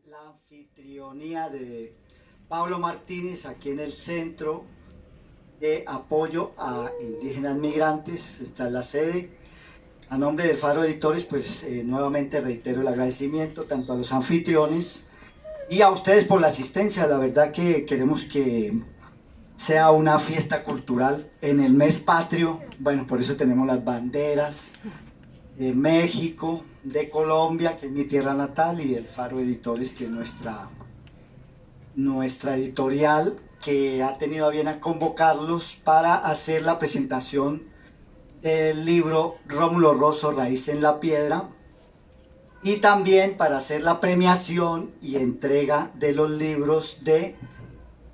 la anfitrionía de Pablo Martínez aquí en el Centro de Apoyo a Indígenas Migrantes. Esta es la sede. A nombre del Faro Editores, pues nuevamente reitero el agradecimiento tanto a los anfitriones y a ustedes por la asistencia. La verdad que queremos que sea una fiesta cultural en el mes patrio. Bueno, por eso tenemos las banderas de México, de Colombia, que es mi tierra natal, y del Faro Editores, que es nuestra editorial, que ha tenido a bien a convocarlos para hacer la presentación del libro Rómulo Rosso, Raíz en la Piedra, y también para hacer la premiación y entrega de los libros de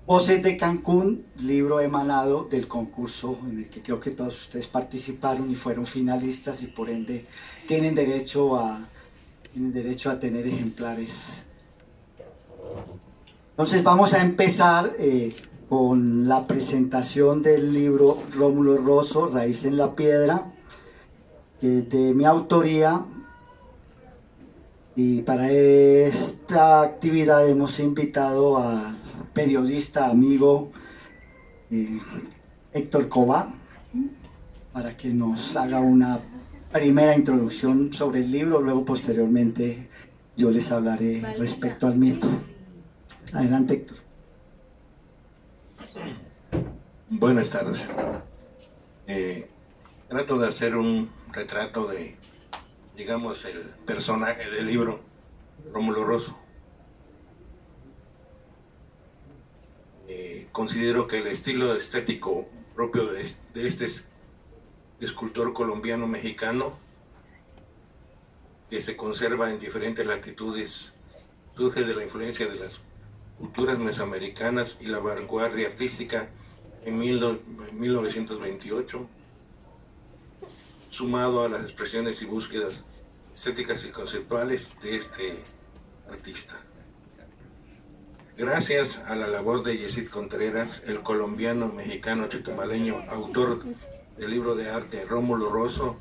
Voces de Cancún, libro emanado del concurso en el que creo que todos ustedes participaron y fueron finalistas, y por ende tienen derecho a tener ejemplares. Entonces vamos a empezar con la presentación del libro Rómulo Rosso, Raíz en la Piedra, que es de mi autoría. Y para esta actividad hemos invitado al periodista amigo Héctor Coba para que nos haga una primera introducción sobre el libro. Luego posteriormente yo les hablaré respecto al mismo. Adelante, Héctor. Buenas tardes. Trato de hacer un retrato de, digamos, el personaje del libro, Rómulo Rosso. Considero que el estilo estético propio de este escultor colombiano-mexicano, que se conserva en diferentes latitudes, surge de la influencia de las culturas mesoamericanas y la vanguardia artística en 1928, sumado a las expresiones y búsquedas estéticas y conceptuales de este artista. Gracias a la labor de Yesid Contreras, el colombiano-mexicano chetumaleño, autor del libro de arte Rómulo Rosso,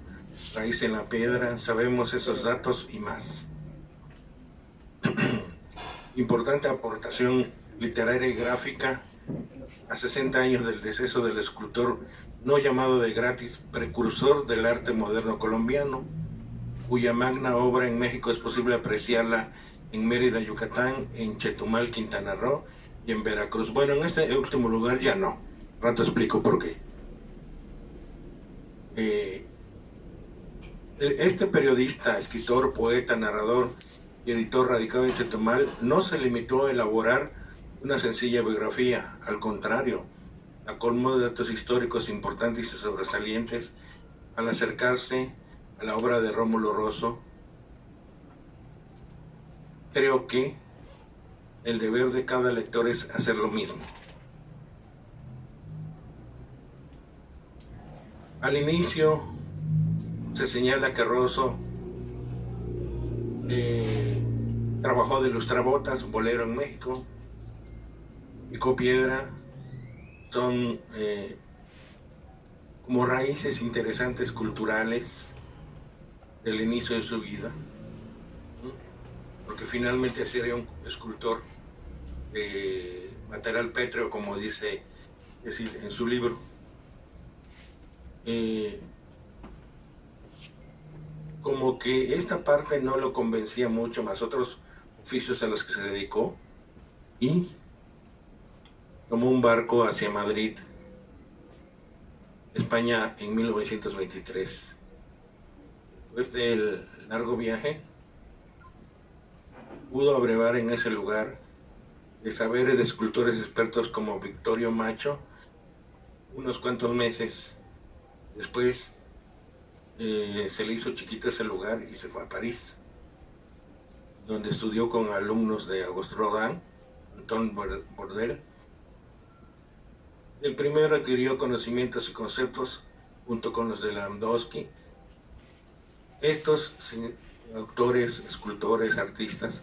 Raíz en la Piedra, sabemos esos datos y más. Importante aportación literaria y gráfica a 60 años del deceso del escultor no llamado de gratis, precursor del arte moderno colombiano, cuya magna obra en México es posible apreciarla en Mérida, Yucatán, en Chetumal, Quintana Roo y en Veracruz. Bueno, en este último lugar ya no. Rato explico por qué. Este periodista, escritor, poeta, narrador y editor radicado en Chetumal no se limitó a elaborar una sencilla biografía, al contrario, la colmó de datos históricos importantes y sobresalientes al acercarse a la obra de Rómulo Rosso. Creo que el deber de cada lector es hacer lo mismo. Al inicio se señala que Rosso trabajó de lustrabotas, bolero en México, picó piedra. Son como raíces interesantes culturales del inicio de su vida, porque finalmente sería un escultor de material pétreo, como dice en su libro. Como que esta parte no lo convencía mucho, más otros oficios a los que se dedicó, y tomó un barco hacia Madrid, España, en 1923. Después del largo viaje, pudo abrevar en ese lugar de saberes de escultores expertos como Victorio Macho. Unos cuantos meses después se le hizo chiquito ese lugar y se fue a París, donde estudió con alumnos de Auguste Rodin, Antoine Bourdelle. El primero adquirió conocimientos y conceptos junto con los de Lewandowski. Estos autores, escultores, artistas,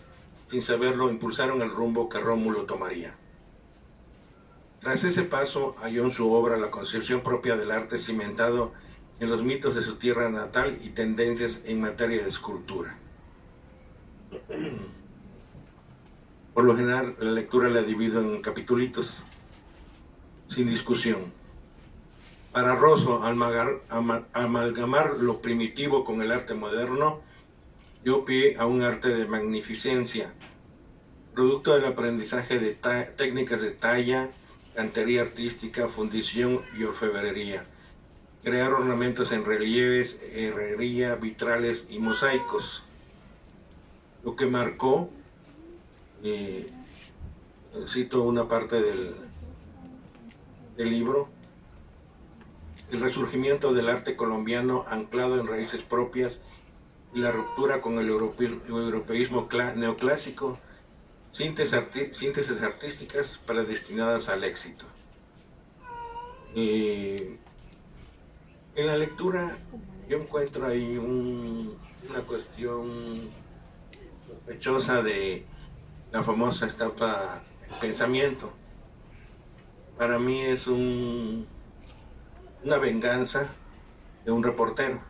sin saberlo, impulsaron el rumbo que Rómulo tomaría. Tras ese paso, halló en su obra la concepción propia del arte cimentado en los mitos de su tierra natal y tendencias en materia de escultura. Por lo general, la lectura la divido en capitulitos, sin discusión. Para Rosso, amalgamar lo primitivo con el arte moderno dio pie a un arte de magnificencia, producto del aprendizaje de técnicas de talla, cantería artística, fundición y orfebrería. Crear ornamentos en relieves, herrería, vitrales y mosaicos. Lo que marcó, cito una parte del libro, el resurgimiento del arte colombiano anclado en raíces propias y la ruptura con el europeísmo neoclásico, síntesis artísticas predestinadas al éxito. En la lectura yo encuentro ahí una cuestión sospechosa de la famosa estatua El Pensamiento. Para mí es una venganza de un reportero.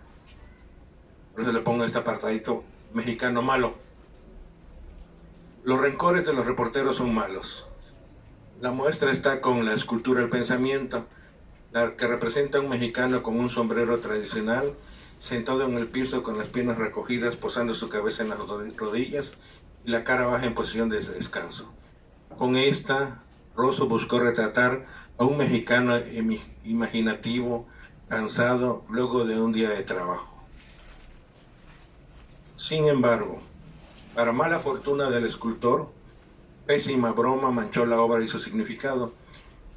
Por eso le pongo este apartadito: mexicano malo. Los rencores de los reporteros son malos. La muestra está con la escultura El Pensamiento, la que representa a un mexicano con un sombrero tradicional, sentado en el piso con las piernas recogidas, posando su cabeza en las rodillas y la cara baja en posición de descanso. Con esta, Rosso buscó retratar a un mexicano imaginativo, cansado luego de un día de trabajo. Sin embargo, para mala fortuna del escultor, pésima broma manchó la obra y su significado,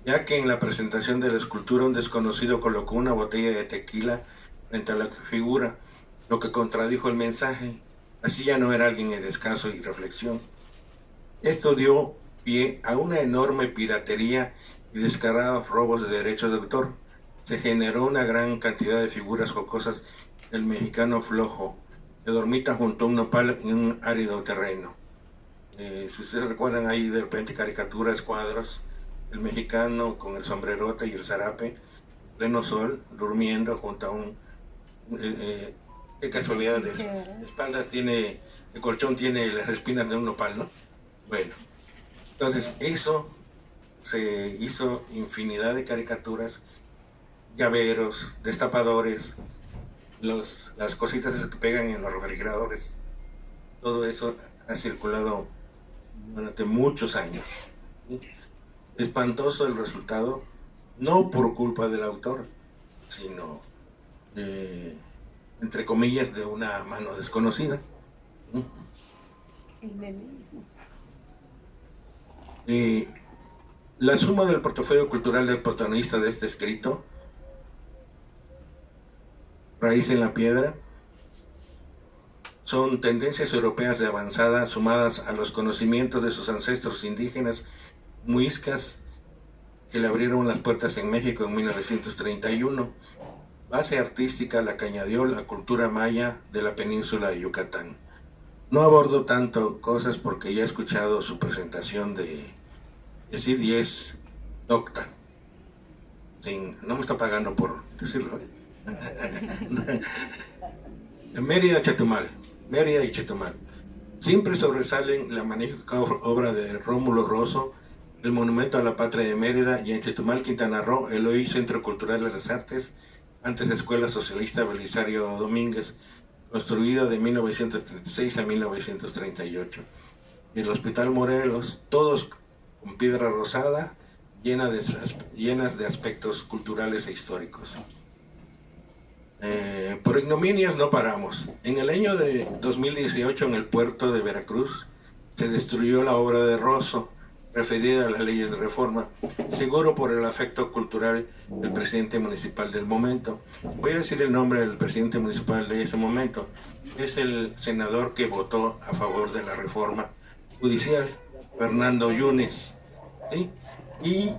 ya que en la presentación de la escultura un desconocido colocó una botella de tequila frente a la figura, lo que contradijo el mensaje. Así ya no era alguien en descanso y reflexión. Esto dio pie a una enorme piratería y descarados robos de derechos de autor. Se generó una gran cantidad de figuras jocosas del mexicano flojo, que dormita junto a un nopal en un árido terreno. Si ustedes recuerdan, ahí de repente caricaturas, cuadros, el mexicano con el sombrerote y el zarape, pleno sol, durmiendo junto a qué casualidad de espaldas tiene, el colchón tiene las espinas de un nopal, ¿no? Bueno, entonces eso se hizo infinidad de caricaturas, llaveros, destapadores, las cositas que pegan en los refrigeradores. Todo eso ha circulado durante muchos años. Espantoso el resultado, no por culpa del autor, sino entre comillas de una mano desconocida. El memeísmo. La suma del portafolio cultural del protagonista de este escrito, Raíz en la Piedra, son tendencias europeas de avanzada sumadas a los conocimientos de sus ancestros indígenas muiscas que le abrieron las puertas en México en 1931, base artística a la que añadió la cultura maya de la península de Yucatán. No abordo tanto cosas porque ya he escuchado su presentación de Cid y es docta. No me está pagando por decirlo. Mérida, Chetumal. Mérida y Chetumal. Siempre sobresalen la magnífica obra de Rómulo Rosso, el Monumento a la Patria de Mérida, y en Chetumal, Quintana Roo, el hoy Centro Cultural de las Artes, antes Escuela Socialista Belisario Domínguez, construida de 1936 a 1938. Y el Hospital Morelos, todos con piedra rosada, llenas de aspectos culturales e históricos. Por ignominias no paramos. En el año de 2018, en el puerto de Veracruz, se destruyó la obra de Rosso, referida a las leyes de reforma, seguro por el afecto cultural del presidente municipal del momento. Voy a decir el nombre del presidente municipal de ese momento. Es el senador que votó a favor de la reforma judicial, Fernando Yunes, ¿sí? Y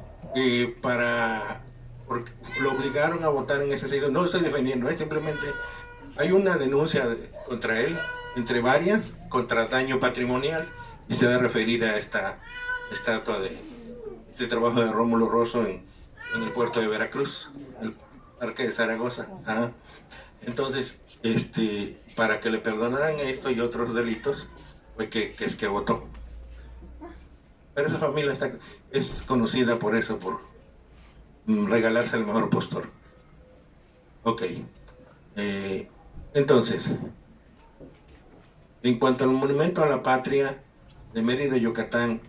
porque lo obligaron a votar en ese sentido. No lo estoy defendiendo, simplemente hay una denuncia contra él, entre varias, contra daño patrimonial, y se va a referir a esta estatua de este trabajo de Rómulo Rosso en el puerto de Veracruz, el parque de Zaragoza. Entonces, para que le perdonaran esto y otros delitos, fue que votó. Pero esa familia es conocida por eso, por regalarse al mejor postor. Ok. Entonces, en cuanto al monumento a la patria de Mérida, Yucatán,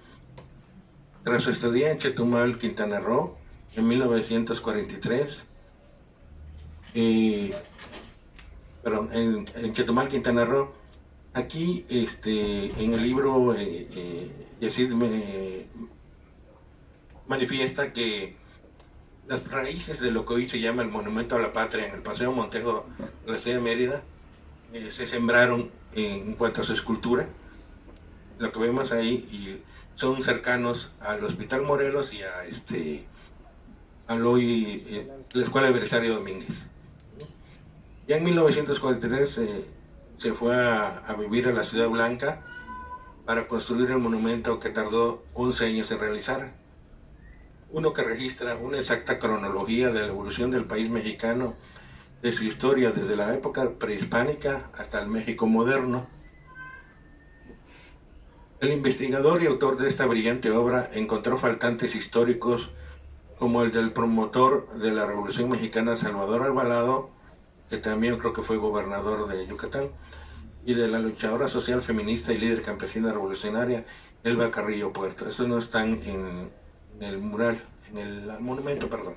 tras su estadía en Chetumal, Quintana Roo, en 1943, en Chetumal, Quintana Roo, aquí en el libro Yacid me manifiesta que las raíces de lo que hoy se llama el Monumento a la Patria en el Paseo Montejo de la ciudad de Mérida se sembraron en cuanto a su escultura. Lo que vemos ahí y son cercanos al Hospital Morelos y a la Escuela Belisario Domínguez. Ya en 1943 se fue a vivir a la Ciudad Blanca para construir el monumento que tardó 11 años en realizar. Uno que registra una exacta cronología de la evolución del país mexicano, de su historia desde la época prehispánica hasta el México moderno. El investigador y autor de esta brillante obra encontró faltantes históricos como el del promotor de la Revolución Mexicana, Salvador Alvarado, que también creo que fue gobernador de Yucatán, y de la luchadora social feminista y líder campesina revolucionaria, Elba Carrillo Puerto. Estos no están en el mural, en el monumento, perdón.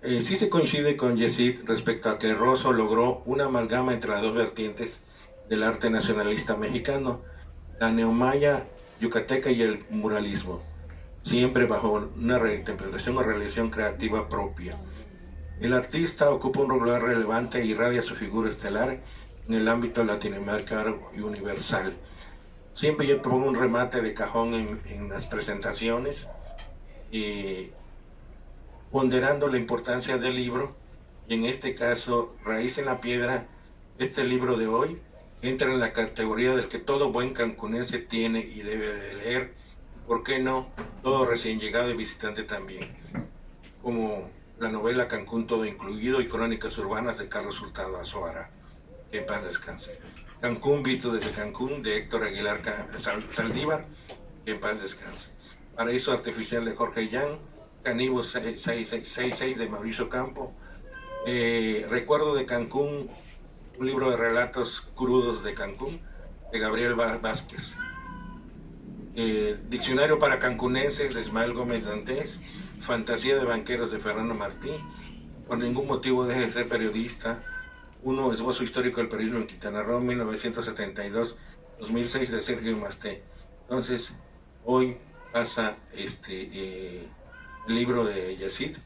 Sí se coincide con Yacid respecto a que Rosso logró una amalgama entre las dos vertientes del arte nacionalista mexicano, la neomaya yucateca y el muralismo, siempre bajo una reinterpretación o realización creativa propia. El artista ocupa un lugar relevante e irradia su figura estelar en el ámbito latinoamericano y universal. Siempre yo pongo un remate de cajón en las presentaciones, ponderando la importancia del libro, y en este caso, Raíz en la Piedra, este libro de hoy, entra en la categoría del que todo buen cancunense tiene y debe de leer, ¿por qué no? Todo recién llegado y visitante también, como la novela Cancún Todo Incluido y Crónicas Urbanas de Carlos Hurtado Azuara, que en paz descanse. Cancún visto desde Cancún, de Héctor Aguilar Saldívar, que en paz descanse. Paraíso Artificial de Jorge Yan, Canibus 666 de Mauricio Campo, Recuerdo de Cancún, un libro de relatos crudos de Cancún, de Gabriel Vázquez. Diccionario para cancunenses de Ismael Gómez Dantes, Fantasía de banqueros de Fernando Martí, Por ningún motivo deje de ser periodista, uno esbozo histórico del periodismo en Quintana Roo, 1972-2006 de Sergio Masté. Entonces, hoy pasa el libro de Yacid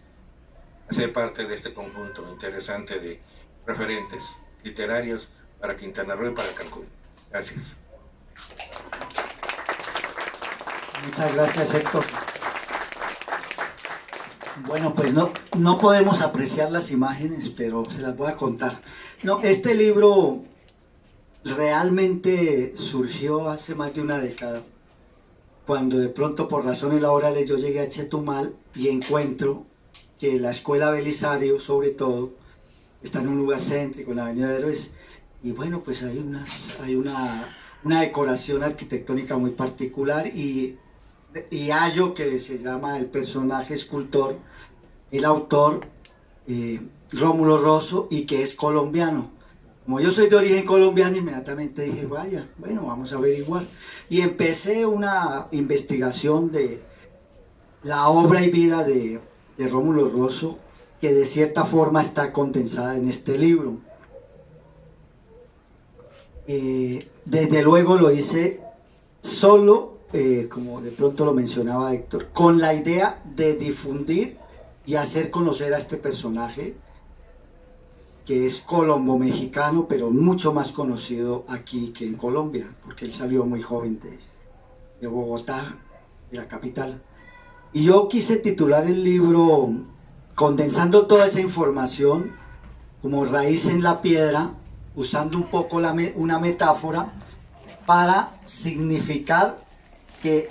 a ser parte de este conjunto interesante de referentes literarios para Quintana Roo y para Cancún. Gracias. Muchas gracias, Héctor. Bueno, pues no podemos apreciar las imágenes, pero se las voy a contar. No, este libro realmente surgió hace más de una década, cuando de pronto por razones laborales yo llegué a Chetumal y encuentro que la Escuela Belisario, sobre todo, está en un lugar céntrico, en la Avenida de Héroes, y bueno, pues hay una decoración arquitectónica muy particular y hallo que se llama el personaje escultor, el autor Rómulo Rosso, y que es colombiano. Como yo soy de origen colombiano, inmediatamente dije, vaya, bueno, vamos a averiguar. Y empecé una investigación de la obra y vida de Rómulo Rosso, que de cierta forma está condensada en este libro. Desde luego lo hice solo, como de pronto lo mencionaba Héctor, con la idea de difundir y hacer conocer a este personaje, que es colombo-mexicano, pero mucho más conocido aquí que en Colombia, porque él salió muy joven de Bogotá, de la capital. Y yo quise titular el libro, condensando toda esa información, como Raíz en la Piedra, usando un poco una metáfora para significar que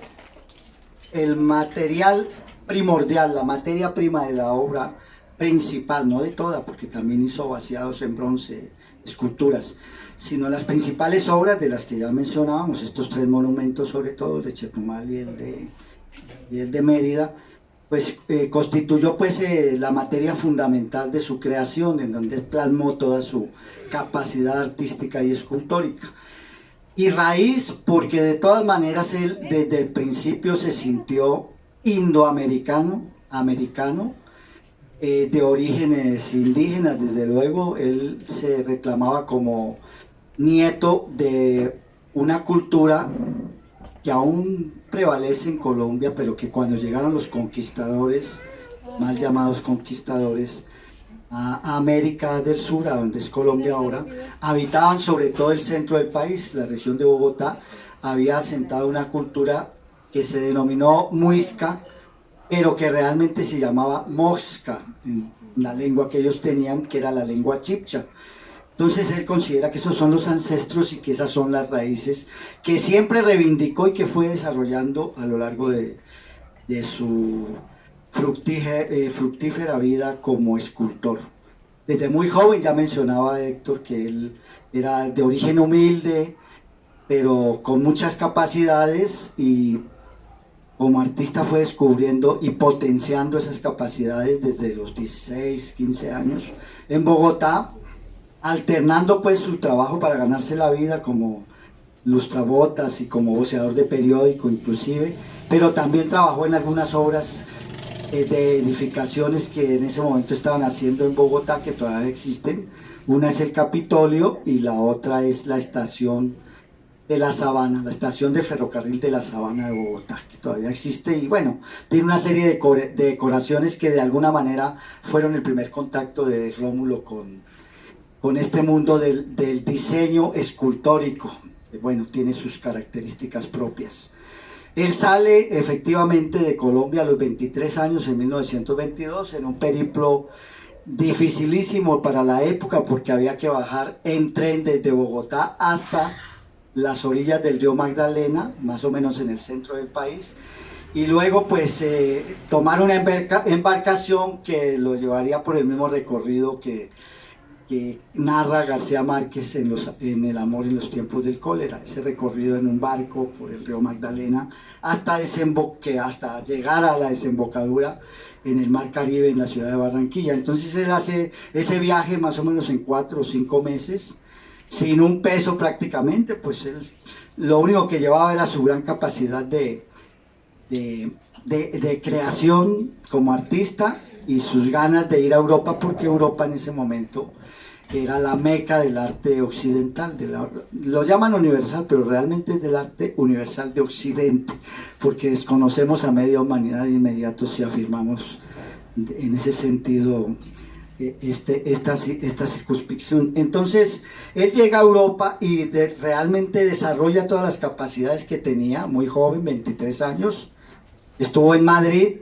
el material primordial, la materia prima de la obra principal, no de toda, porque también hizo vaciados en bronce, esculturas, sino las principales obras de las que ya mencionábamos, estos tres monumentos, sobre todo el de Chetumal y el de Mérida, pues constituyó pues la materia fundamental de su creación, en donde plasmó toda su capacidad artística y escultórica. Y raíz, porque de todas maneras él desde el principio se sintió indoamericano, americano, de orígenes indígenas, desde luego. Él se reclamaba como nieto de una cultura que aún prevalece en Colombia, pero que cuando llegaron los conquistadores, mal llamados conquistadores, a América del Sur, a donde es Colombia ahora, habitaban sobre todo el centro del país. La región de Bogotá había asentado una cultura que se denominó muisca, pero que realmente se llamaba mosca, en la lengua que ellos tenían, que era la lengua chibcha. Entonces él considera que esos son los ancestros y que esas son las raíces que siempre reivindicó y que fue desarrollando a lo largo de su fructífera vida como escultor. Desde muy joven, ya mencionaba Héctor que él era de origen humilde, pero con muchas capacidades, y como artista fue descubriendo y potenciando esas capacidades desde los 16, 15 años en Bogotá, alternando pues su trabajo para ganarse la vida como lustrabotas y como voceador de periódico inclusive, pero también trabajó en algunas obras de edificaciones que en ese momento estaban haciendo en Bogotá, que todavía existen. Una es el Capitolio y la otra es la estación de la Sabana, la estación de ferrocarril de la Sabana de Bogotá, que todavía existe, y bueno, tiene una serie de decoraciones que de alguna manera fueron el primer contacto de Rómulo con este mundo del diseño escultórico, que bueno, tiene sus características propias. Él sale efectivamente de Colombia a los 23 años, en 1922, en un periplo dificilísimo para la época, porque había que bajar en tren desde Bogotá hasta las orillas del río Magdalena, más o menos en el centro del país, y luego pues tomar una embarcación que lo llevaría por el mismo recorrido que narra García Márquez en El amor en los tiempos del cólera, ese recorrido en un barco por el río Magdalena hasta llegar a la desembocadura en el Mar Caribe en la ciudad de Barranquilla. Entonces él hace ese viaje más o menos en 4 o 5 meses, sin un peso prácticamente, pues él lo único que llevaba era su gran capacidad de creación como artista y sus ganas de ir a Europa, porque Europa en ese momento era la meca del arte occidental, lo llaman universal, pero realmente es del arte universal de Occidente, porque desconocemos a media humanidad de inmediato si afirmamos en ese sentido esta circunspección. Entonces él llega a Europa y realmente desarrolla todas las capacidades que tenía, muy joven, 23 años, estuvo en Madrid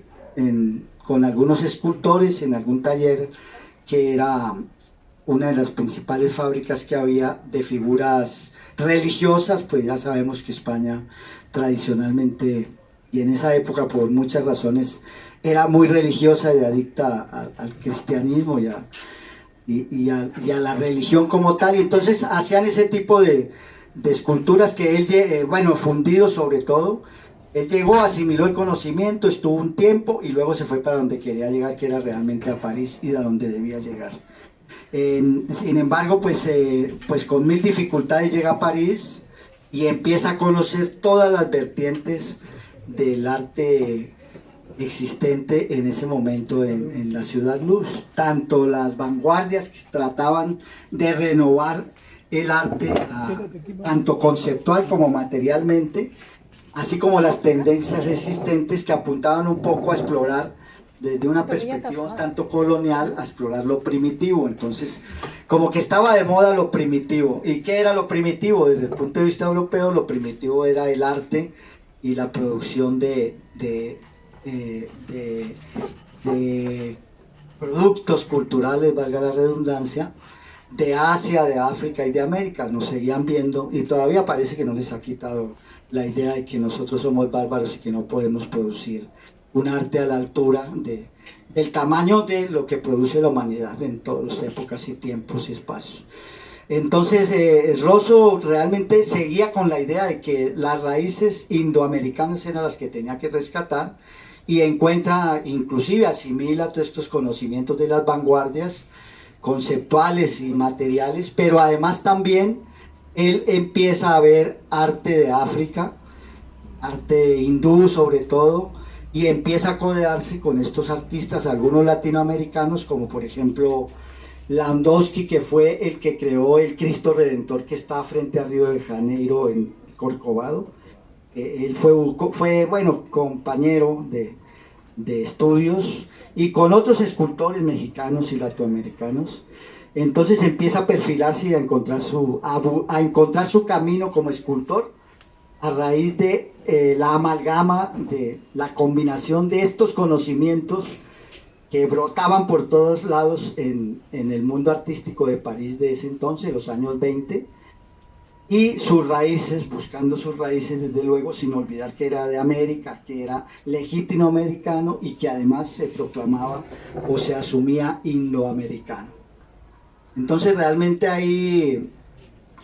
con algunos escultores en algún taller que era una de las principales fábricas que había de figuras religiosas, pues ya sabemos que España tradicionalmente y en esa época por muchas razones era muy religiosa y adicta al cristianismo y a la religión como tal, y entonces hacían ese tipo de esculturas que él, bueno, fundido sobre todo. Él llegó, asimiló el conocimiento, estuvo un tiempo y luego se fue para donde quería llegar, que era realmente a París y a donde debía llegar. Sin embargo, pues con mil dificultades llega a París y empieza a conocer todas las vertientes del arte existente en ese momento en la Ciudad Luz, tanto las vanguardias que trataban de renovar el arte, tanto conceptual como materialmente, así como las tendencias existentes que apuntaban un poco a explorar desde una perspectiva tanto colonial, a explorar lo primitivo. Entonces, como que estaba de moda lo primitivo. ¿Y qué era lo primitivo? Desde el punto de vista europeo, lo primitivo era el arte y la producción de productos culturales, valga la redundancia, de Asia, de África y de América. Nos seguían viendo y todavía parece que no les ha quitado la idea de que nosotros somos bárbaros y que no podemos producir un arte a la altura del tamaño de lo que produce la humanidad en todas las épocas y tiempos y espacios. Entonces Rosso realmente seguía con la idea de que las raíces indoamericanas eran las que tenía que rescatar, y encuentra, inclusive asimila todos estos conocimientos de las vanguardias conceptuales y materiales, pero además también él empieza a ver arte de África, arte hindú sobre todo, y empieza a codearse con estos artistas, algunos latinoamericanos, como por ejemplo Landowski, que fue el que creó el Cristo Redentor que está frente a Río de Janeiro en Corcovado. Él fue bueno, compañero de estudios, y con otros escultores mexicanos y latinoamericanos. Entonces empieza a perfilarse y a encontrar su camino como escultor a raíz de la amalgama, de la combinación de estos conocimientos que brotaban por todos lados en el mundo artístico de París de ese entonces, los años 20, y sus raíces, buscando sus raíces desde luego, sin olvidar que era de América, que era legítimo americano y que además se proclamaba o se asumía indoamericano. Entonces realmente ahí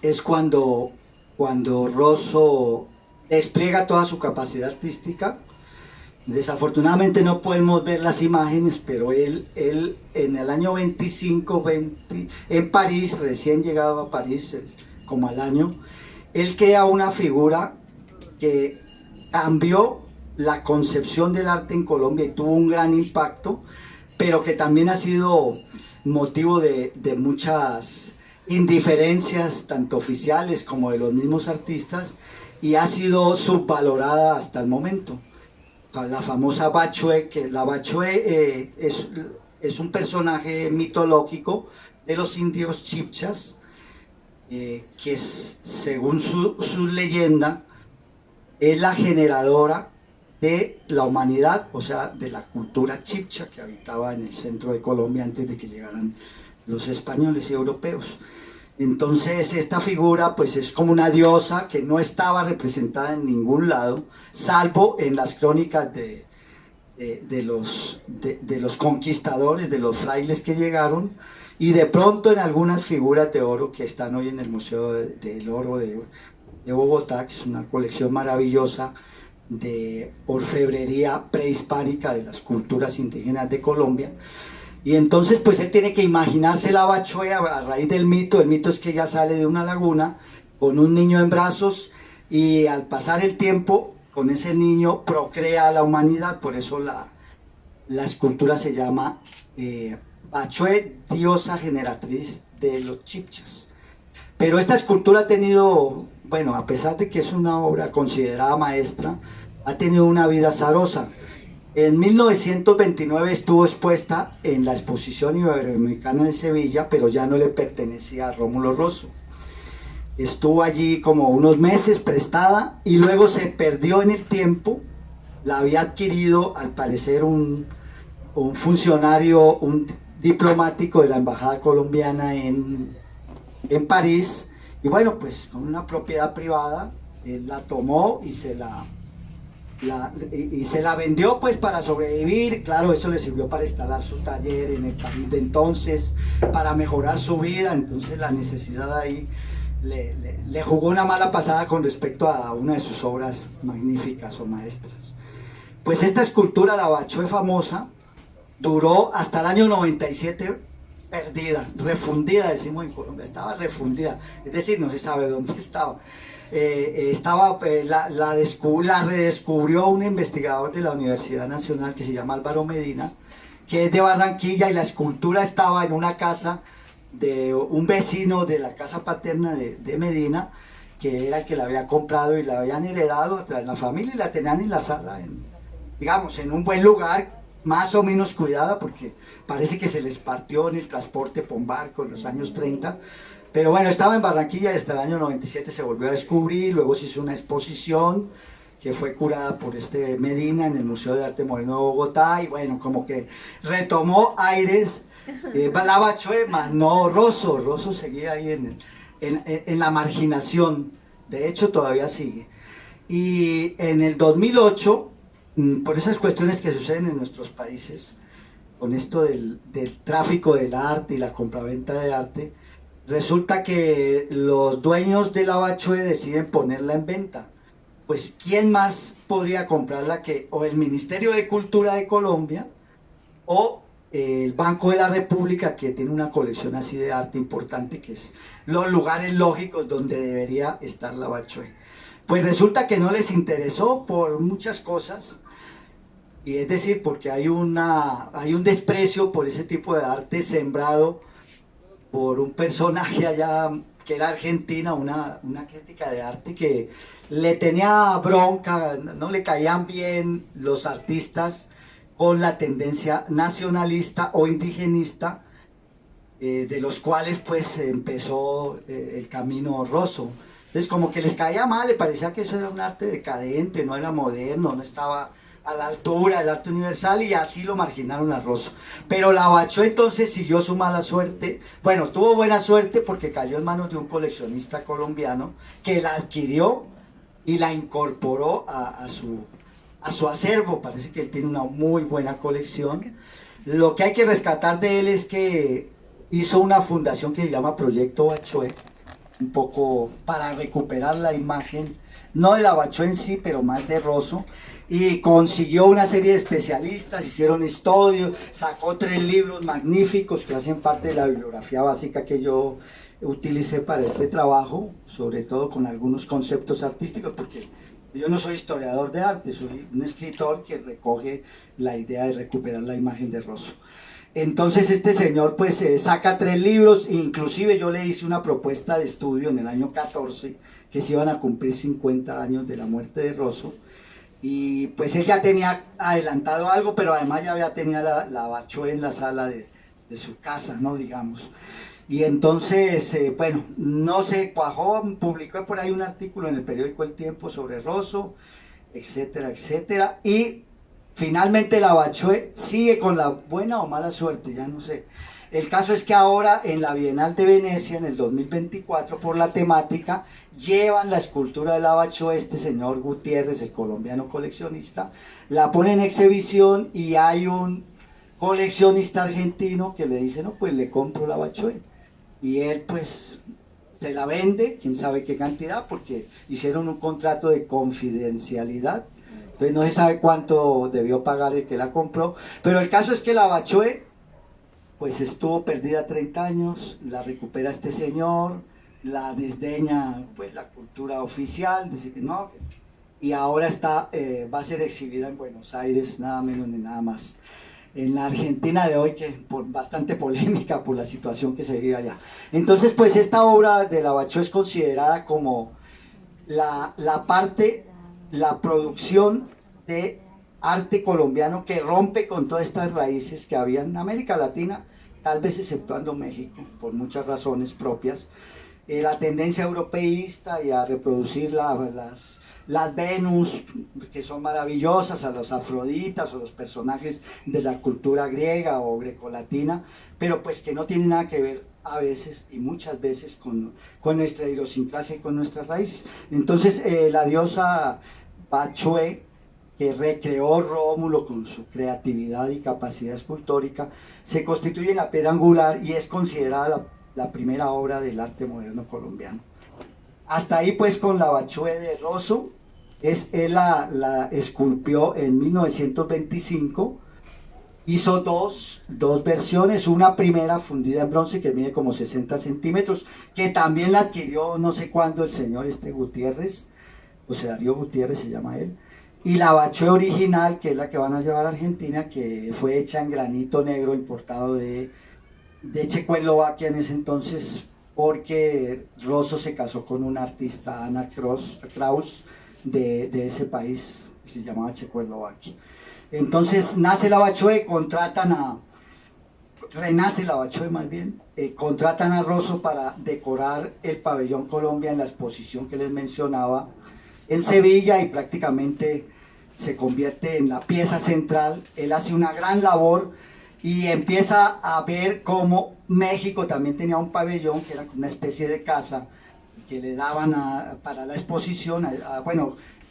es cuando Rosso despliega toda su capacidad artística. Desafortunadamente no podemos ver las imágenes, pero él en el año 25, en París, recién llegado a París, como al año, él crea una figura que cambió la concepción del arte en Colombia y tuvo un gran impacto, pero que también ha sido motivo de muchas indiferencias, tanto oficiales como de los mismos artistas, y ha sido subvalorada hasta el momento. La famosa Bachué, que la Bachué es un personaje mitológico de los indios chibchas, que según su leyenda es la generadora de la humanidad, o sea, de la cultura chibcha que habitaba en el centro de Colombia antes de que llegaran los españoles y europeos. Entonces esta figura pues es como una diosa que no estaba representada en ningún lado, salvo en las crónicas de los conquistadores, de los frailes que llegaron, y de pronto en algunas figuras de oro que están hoy en el Museo del Oro de Bogotá, que es una colección maravillosa de orfebrería prehispánica de las culturas indígenas de Colombia. Y entonces pues él tiene que imaginarse la Bachué a raíz del mito. El mito es que ella sale de una laguna con un niño en brazos, y al pasar el tiempo con ese niño procrea a la humanidad. Por eso la escultura se llama Bachué, diosa generatriz de los chibchas. Pero esta escultura ha tenido, bueno, a pesar de que es una obra considerada maestra, ha tenido una vida azarosa. En 1929 estuvo expuesta en la Exposición Iberoamericana de Sevilla, pero ya no le pertenecía a Rómulo Rosso. Estuvo allí como unos meses prestada y luego se perdió en el tiempo. La había adquirido al parecer un funcionario, un diplomático de la Embajada Colombiana en París, y bueno, pues con una propiedad privada, él la tomó y se la vendió pues para sobrevivir. Claro, eso le sirvió para instalar su taller en el París de entonces, para mejorar su vida. Entonces la necesidad ahí le jugó una mala pasada con respecto a una de sus obras magníficas o maestras. Pues esta escultura, la Bachué famosa, duró hasta el año 97 perdida, refundida, decimos en Colombia, estaba refundida, es decir, no se sabe dónde estaba. La redescubrió un investigador de la Universidad Nacional que se llama Álvaro Medina, que es de Barranquilla, y la escultura estaba en una casa de un vecino de la casa paterna de Medina, que era el que la había comprado y la habían heredado a través de la familia, y la tenían en la sala, digamos, en un buen lugar, más o menos cuidada, porque parece que se les partió en el transporte por barco en los años 30, pero bueno, estaba en Barranquilla y hasta el año 97 se volvió a descubrir. Luego se hizo una exposición que fue curada por Medina en el Museo de Arte Moderno de Bogotá, y bueno, como que retomó aires la Bachué, más no Rosso seguía ahí en la marginación, de hecho todavía sigue. Y en el 2008 por esas cuestiones que suceden en nuestros países, con esto del tráfico del arte y la compraventa de arte, resulta que los dueños de la Bachué deciden ponerla en venta. Pues, ¿quién más podría comprarla que o el Ministerio de Cultura de Colombia o el Banco de la República, que tiene una colección así de arte importante, que es los lugares lógicos donde debería estar la Bachué? Pues resulta que no les interesó por muchas cosas, y es decir, porque hay un desprecio por ese tipo de arte sembrado por un personaje allá que era argentina, una crítica de arte que le tenía bronca, no le caían bien los artistas con la tendencia nacionalista o indigenista, de los cuales pues empezó el camino Rosso. Entonces como que les caía mal, le parecía que eso era un arte decadente, no era moderno, no estaba a la altura del arte universal, y así lo marginaron a Rosso. Pero la Bachué entonces siguió su mala suerte. Bueno, tuvo buena suerte porque cayó en manos de un coleccionista colombiano que la adquirió y la incorporó a su acervo. Parece que él tiene una muy buena colección. Lo que hay que rescatar de él es que hizo una fundación que se llama Proyecto Bachué, un poco para recuperar la imagen, no de la Bachué en sí, pero más de Rosso, y consiguió una serie de especialistas, hicieron estudios, sacó 3 libros magníficos que hacen parte de la bibliografía básica que yo utilicé para este trabajo, sobre todo con algunos conceptos artísticos, porque yo no soy historiador de arte, soy un escritor que recoge la idea de recuperar la imagen de Rosso. Entonces este señor pues saca 3 libros, inclusive yo le hice una propuesta de estudio en el año 14, que se iban a cumplir 50 años de la muerte de Rosso, y pues él ya tenía adelantado algo, pero además ya tenía la Bachué en la sala de su casa, ¿no? Digamos. Y entonces, bueno, no se cuajó, publicó por ahí un artículo en el periódico El Tiempo sobre Rosso, etcétera, etcétera, y finalmente la Bachué sigue con la buena o mala suerte, ya no sé. El caso es que ahora en la Bienal de Venecia, en el 2024, por la temática, llevan la escultura de la Bachué, este señor Gutiérrez, el colombiano coleccionista, la pone en exhibición, y hay un coleccionista argentino que le dice, no, pues le compro la Bachué. Y él pues se la vende, quién sabe qué cantidad, porque hicieron un contrato de confidencialidad. Entonces no se sabe cuánto debió pagar el que la compró, pero el caso es que la Bachué pues estuvo perdida 30 años, la recupera este señor, la desdeña pues la cultura oficial, dice que no, y ahora va a ser exhibida en Buenos Aires, nada menos ni nada más, en la Argentina de hoy, que por bastante polémica por la situación que se vive allá. Entonces pues esta obra de la Bachué es considerada como la parte, la producción de arte colombiano que rompe con todas estas raíces que había en América Latina, tal vez exceptuando México, por muchas razones propias, la tendencia europeísta y a reproducir las Venus, que son maravillosas, a los Afroditas o los personajes de la cultura griega o grecolatina, pero pues que no tienen nada que ver a veces y muchas veces con nuestra idiosincrasia y con nuestras raíces. Entonces la diosa Bachué, que recreó Rómulo con su creatividad y capacidad escultórica, se constituye en la piedra angular y es considerada la primera obra del arte moderno colombiano. Hasta ahí pues con la Bachué de Rosso. Él la esculpió en 1925, hizo dos versiones, una primera fundida en bronce que mide como 60 centímetros, que también la adquirió no sé cuándo el señor Gutiérrez, José Darío Gutiérrez se llama él, y la Bachué original, que es la que van a llevar a Argentina, que fue hecha en granito negro importado de Checoslovaquia en ese entonces, porque Rosso se casó con una artista, Ana Kraus, de ese país, que se llamaba Checoslovaquia. Entonces nace la Bachué, renace la Bachué más bien, contratan a Rosso para decorar el pabellón Colombia en la exposición que les mencionaba en Sevilla, y prácticamente se convierte en la pieza central. Él hace una gran labor y empieza a ver cómo México también tenía un pabellón que era una especie de casa que le daban para la exposición,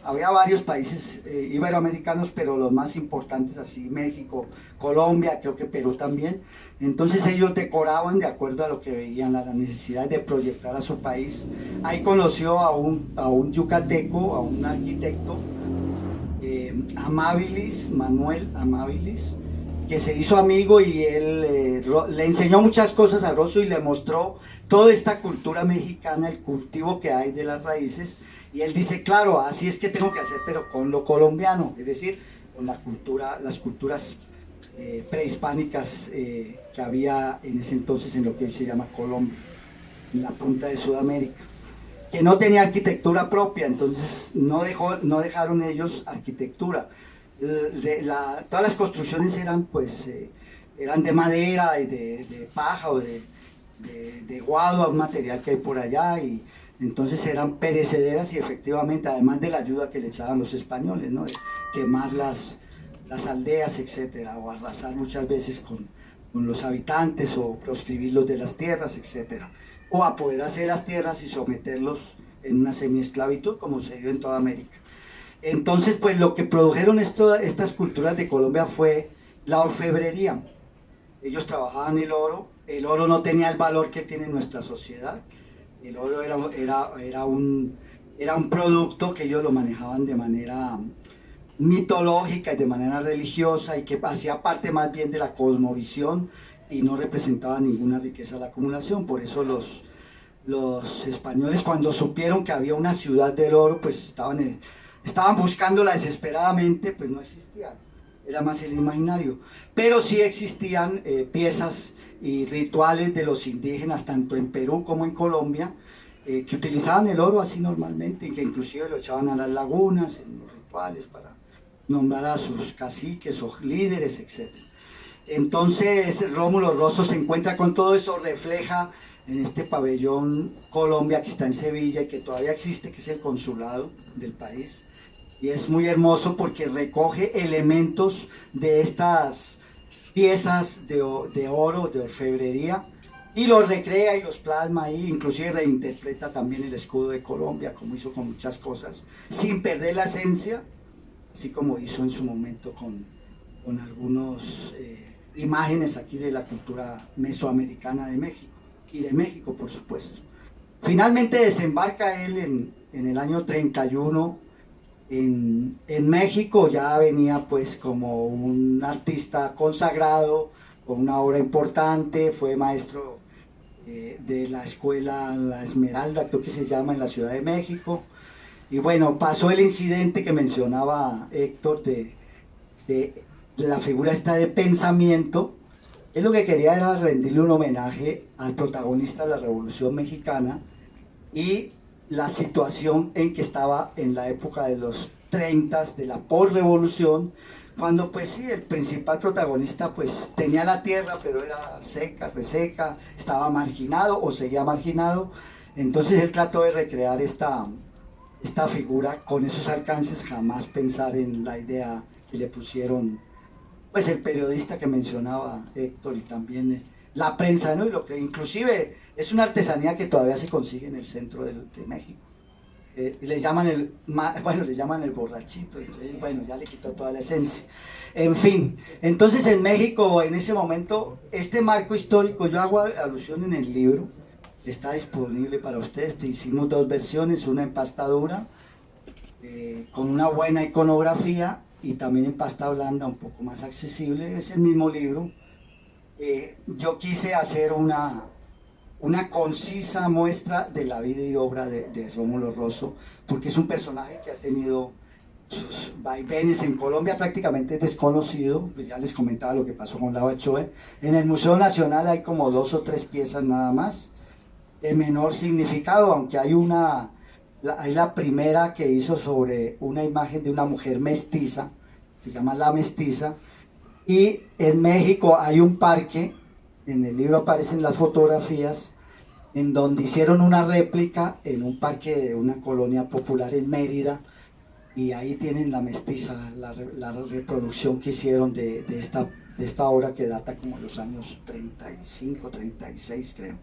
había varios países iberoamericanos, pero los más importantes así, México, Colombia, creo que Perú también. Entonces ellos decoraban de acuerdo a lo que veían, a la necesidad de proyectar a su país. Ahí conoció a un yucateco, a un arquitecto, Amabilis, Manuel Amabilis, que se hizo amigo y él le enseñó muchas cosas a Rosso y le mostró toda esta cultura mexicana, el cultivo que hay de las raíces, y él dice, claro, así es que tengo que hacer, pero con lo colombiano, es decir, con la cultura, las culturas prehispánicas que había en ese entonces en lo que hoy se llama Colombia, en la punta de Sudamérica, que no tenía arquitectura propia, entonces no dejaron ellos arquitectura. Todas las construcciones eran pues eran de madera y de paja o de guado, un material que hay por allá, y entonces eran perecederas, y efectivamente, además de la ayuda que le echaban los españoles, ¿no? De quemar las aldeas, etcétera, o arrasar muchas veces con los habitantes, o proscribirlos de las tierras, etcétera, o apoderarse de las tierras y someterlos en una semiesclavitud, como se dio en toda América. Entonces, pues lo que produjeron estas culturas de Colombia fue la orfebrería. Ellos trabajaban el oro no tenía el valor que tiene nuestra sociedad, el oro era un producto que ellos lo manejaban de manera mitológica y de manera religiosa, y que hacía parte más bien de la cosmovisión y no representaba ninguna riqueza a la acumulación. Por eso los españoles, cuando supieron que había una ciudad del oro, pues estaban buscándola desesperadamente, pues no existía, era más el imaginario, pero sí existían piezas y rituales de los indígenas, tanto en Perú como en Colombia, que utilizaban el oro así normalmente, y que inclusive lo echaban a las lagunas, en los rituales, para nombrar a sus caciques o líderes, etc. Entonces Rómulo Rosso se encuentra con todo eso, refleja en este pabellón Colombia, que está en Sevilla y que todavía existe, que es el consulado del país, y es muy hermoso porque recoge elementos de estas piezas de oro, de orfebrería, y los recrea y los plasma ahí, inclusive reinterpreta también el escudo de Colombia, como hizo con muchas cosas, sin perder la esencia, así como hizo en su momento con algunas imágenes aquí de la cultura mesoamericana de México, y de México, por supuesto. Finalmente desembarca él en el año 31 en México. Ya venía pues como un artista consagrado, con una obra importante, fue maestro de la escuela La Esmeralda, creo que se llama, en la Ciudad de México. Y bueno, pasó el incidente que mencionaba Héctor de la figura esta de pensamiento. Él lo que quería era rendirle un homenaje al protagonista de la Revolución Mexicana y la situación en que estaba en la época de los 30, de la posrevolución, cuando pues sí, el principal protagonista pues tenía la tierra, pero era seca, reseca, estaba marginado o seguía marginado. Entonces él trató de recrear esta figura con esos alcances, jamás pensar en la idea que le pusieron pues el periodista que mencionaba Héctor, y también la prensa, ¿no? Y lo que inclusive es una artesanía que todavía se consigue en el centro de México. Le llaman le llaman el borrachito, entonces bueno, ya le quitó toda la esencia. En fin, entonces en México en ese momento, este marco histórico, yo hago alusión en el libro, está disponible para ustedes. Hicimos dos versiones, una en pasta dura, con una buena iconografía, y también en pasta blanda, un poco más accesible, es el mismo libro. Yo quise hacer una concisa muestra de la vida y obra de Rómulo Rosso, porque es un personaje que ha tenido sus vaivenes en Colombia, prácticamente desconocido. Pues ya les comentaba lo que pasó con Lava Choe. En el Museo Nacional hay como 2 o 3 piezas nada más, de menor significado, aunque hay la primera que hizo sobre una imagen de una mujer mestiza, que se llama La Mestiza. Y en México hay un parque, en el libro aparecen las fotografías, en donde hicieron una réplica en un parque de una colonia popular en Mérida, y ahí tienen La Mestiza, la reproducción que hicieron de esta obra, que data como de los años 35, 36 creo.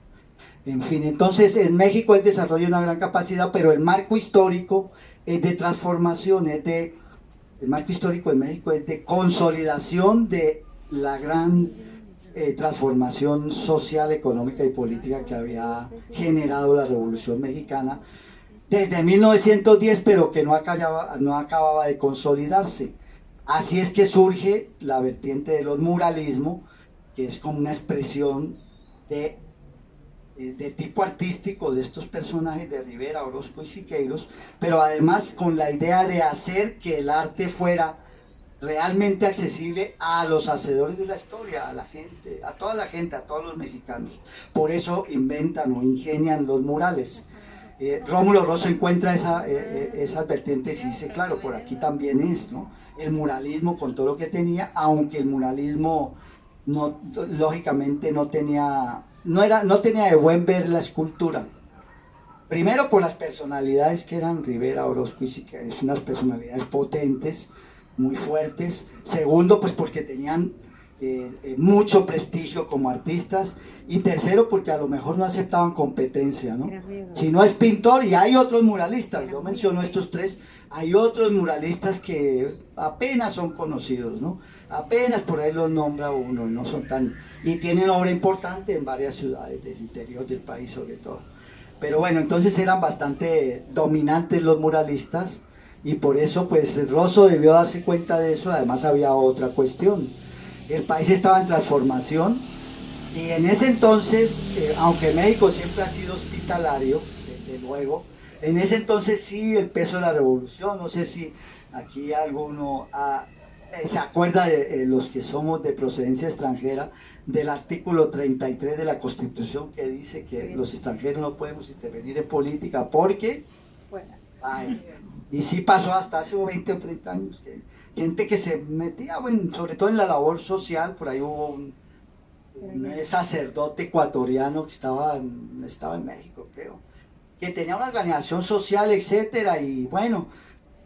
En fin, entonces en México él desarrolla una gran capacidad, pero el marco histórico es de transformación, el marco histórico de México es de consolidación de la gran transformación social, económica y política que había generado la Revolución Mexicana desde 1910, pero que no acababa de consolidarse. Así es que surge la vertiente de los muralismo, que es como una expresión de tipo artístico de estos personajes de Rivera, Orozco y Siqueiros, pero además con la idea de hacer que el arte fuera realmente accesible a los hacedores de la historia, a la gente, a toda la gente, a todos los mexicanos. Por eso inventan o ingenian los murales. Rómulo Rosso encuentra esas vertientes y dice, claro, por aquí también es, ¿no? El muralismo con todo lo que tenía, aunque el muralismo no, lógicamente no tenía de buen ver la escultura. Primero por las personalidades que eran Rivera, Orozco y Siqueiros, unas personalidades potentes, muy fuertes. Segundo, pues porque tenían mucho prestigio como artistas. Y tercero, porque a lo mejor no aceptaban competencia, ¿no? Si no es pintor, y hay otros muralistas, yo menciono estos tres, hay otros muralistas que apenas son conocidos, ¿no? Apenas por ahí los nombra uno, no son tan... y tienen obra importante en varias ciudades del interior del país sobre todo. Pero bueno, entonces eran bastante dominantes los muralistas, y por eso pues Rosso debió darse cuenta de eso. Además había otra cuestión, el país estaba en transformación, y en ese entonces, aunque México siempre ha sido hospitalario, desde luego, en ese entonces sí el peso de la revolución, no sé si aquí alguno se acuerda de los que somos de procedencia extranjera, del artículo 33 de la Constitución, que dice que los extranjeros no podemos intervenir en política porque... Ay, y sí pasó hasta hace 20 o 30 años, que gente que se metía, bueno, sobre todo en la labor social. Por ahí hubo un sacerdote ecuatoriano que estaba en México, creo, que tenía una organización social, etcétera, y bueno,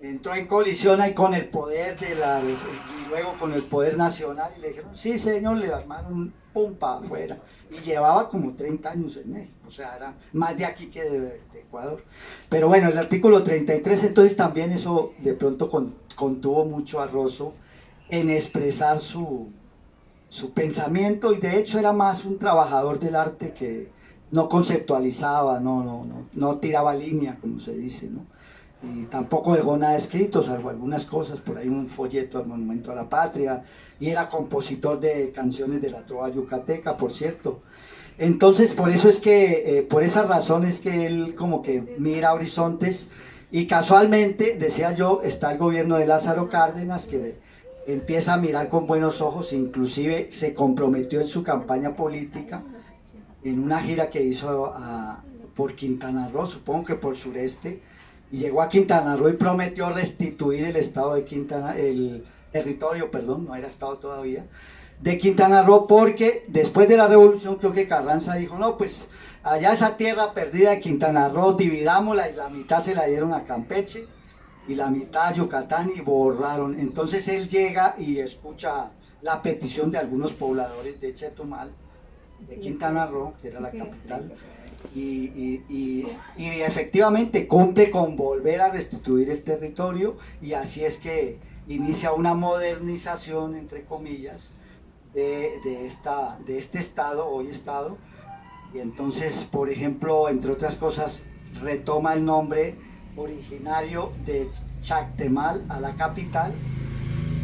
entró en colisión ahí con el poder y luego con el poder nacional, y le dijeron, sí señor, le armaron un pum para afuera, y llevaba como 30 años en México, o sea, era más de aquí que de Ecuador. Pero bueno, el artículo 33, entonces también eso de pronto contuvo mucho a Rosso en expresar su pensamiento, y de hecho era más un trabajador del arte que no conceptualizaba, no tiraba línea, como se dice, ¿no? Y tampoco dejó nada escrito, salvo algunas cosas, por ahí un folleto al Monumento a la Patria, y era compositor de canciones de la trova yucateca, por cierto. Entonces, por eso es que, por esa razón es que él como que mira horizontes, y casualmente, decía yo, está el gobierno de Lázaro Cárdenas, que empieza a mirar con buenos ojos, inclusive se comprometió en su campaña política, en una gira que hizo por Quintana Roo, supongo que por sureste, y llegó a Quintana Roo y prometió restituir el estado de el territorio, perdón, no era estado todavía, de Quintana Roo, porque después de la revolución creo que Carranza dijo, no, pues allá esa tierra perdida de Quintana Roo, dividámosla, y la mitad se la dieron a Campeche y la mitad a Yucatán, y borraron. Entonces él llega y escucha la petición de algunos pobladores de Chetumal, de Quintana Roo, que era la capital, y efectivamente cumple con volver a restituir el territorio, y así es que inicia una modernización, entre comillas, de este estado, hoy estado. Y entonces, por ejemplo, entre otras cosas, retoma el nombre originario de Chactemal a la capital,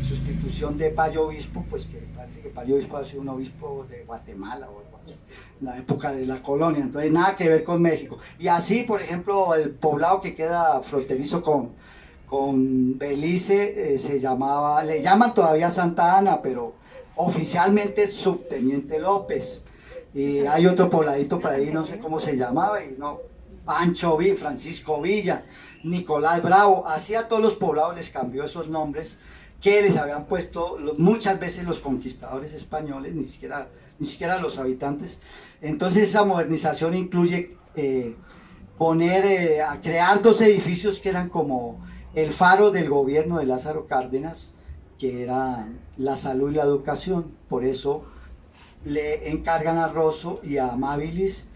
sustitución de Payo Obispo, pues que parece que Payo Obispo ha sido un obispo de Guatemala o algo así, en la época de la colonia, entonces nada que ver con México. Y así, por ejemplo, el poblado que queda fronterizo con Belice le llaman todavía Santa Ana, pero oficialmente es Subteniente López. Y hay otro pobladito por ahí, no sé cómo se llamaba, y no, Pancho Villa, Francisco Villa, Nicolás Bravo, así a todos los poblados les cambió esos nombres que les habían puesto muchas veces los conquistadores españoles, ni siquiera los habitantes. Entonces esa modernización incluye crear dos edificios que eran como el faro del gobierno de Lázaro Cárdenas, que eran la salud y la educación. Por eso le encargan a Rosso y a Amabilis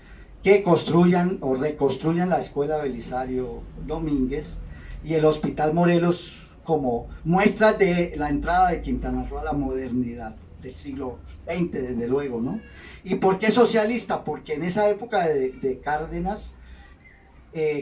que construyan o reconstruyan la Escuela Belisario Domínguez y el Hospital Morelos como muestras de la entrada de Quintana Roo a la modernidad del siglo XX, desde luego, ¿no? ¿Y por qué socialista? Porque en esa época de Cárdenas,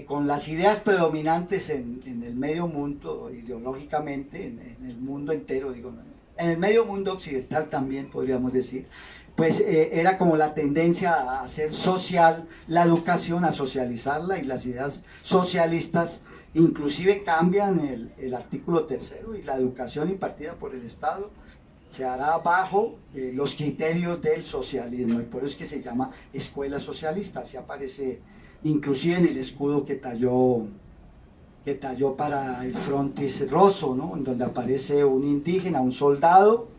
con las ideas predominantes en el medio mundo, ideológicamente, en el mundo entero, digo, en el medio mundo occidental también podríamos decir, pues era como la tendencia a hacer social la educación, a socializarla, y las ideas socialistas inclusive cambian el artículo tercero, y la educación impartida por el Estado se hará bajo los criterios del socialismo, y por eso es que se llama escuela socialista. Así aparece inclusive en el escudo que talló para el frontis Rosso, ¿no? En donde aparece un indígena, un soldado,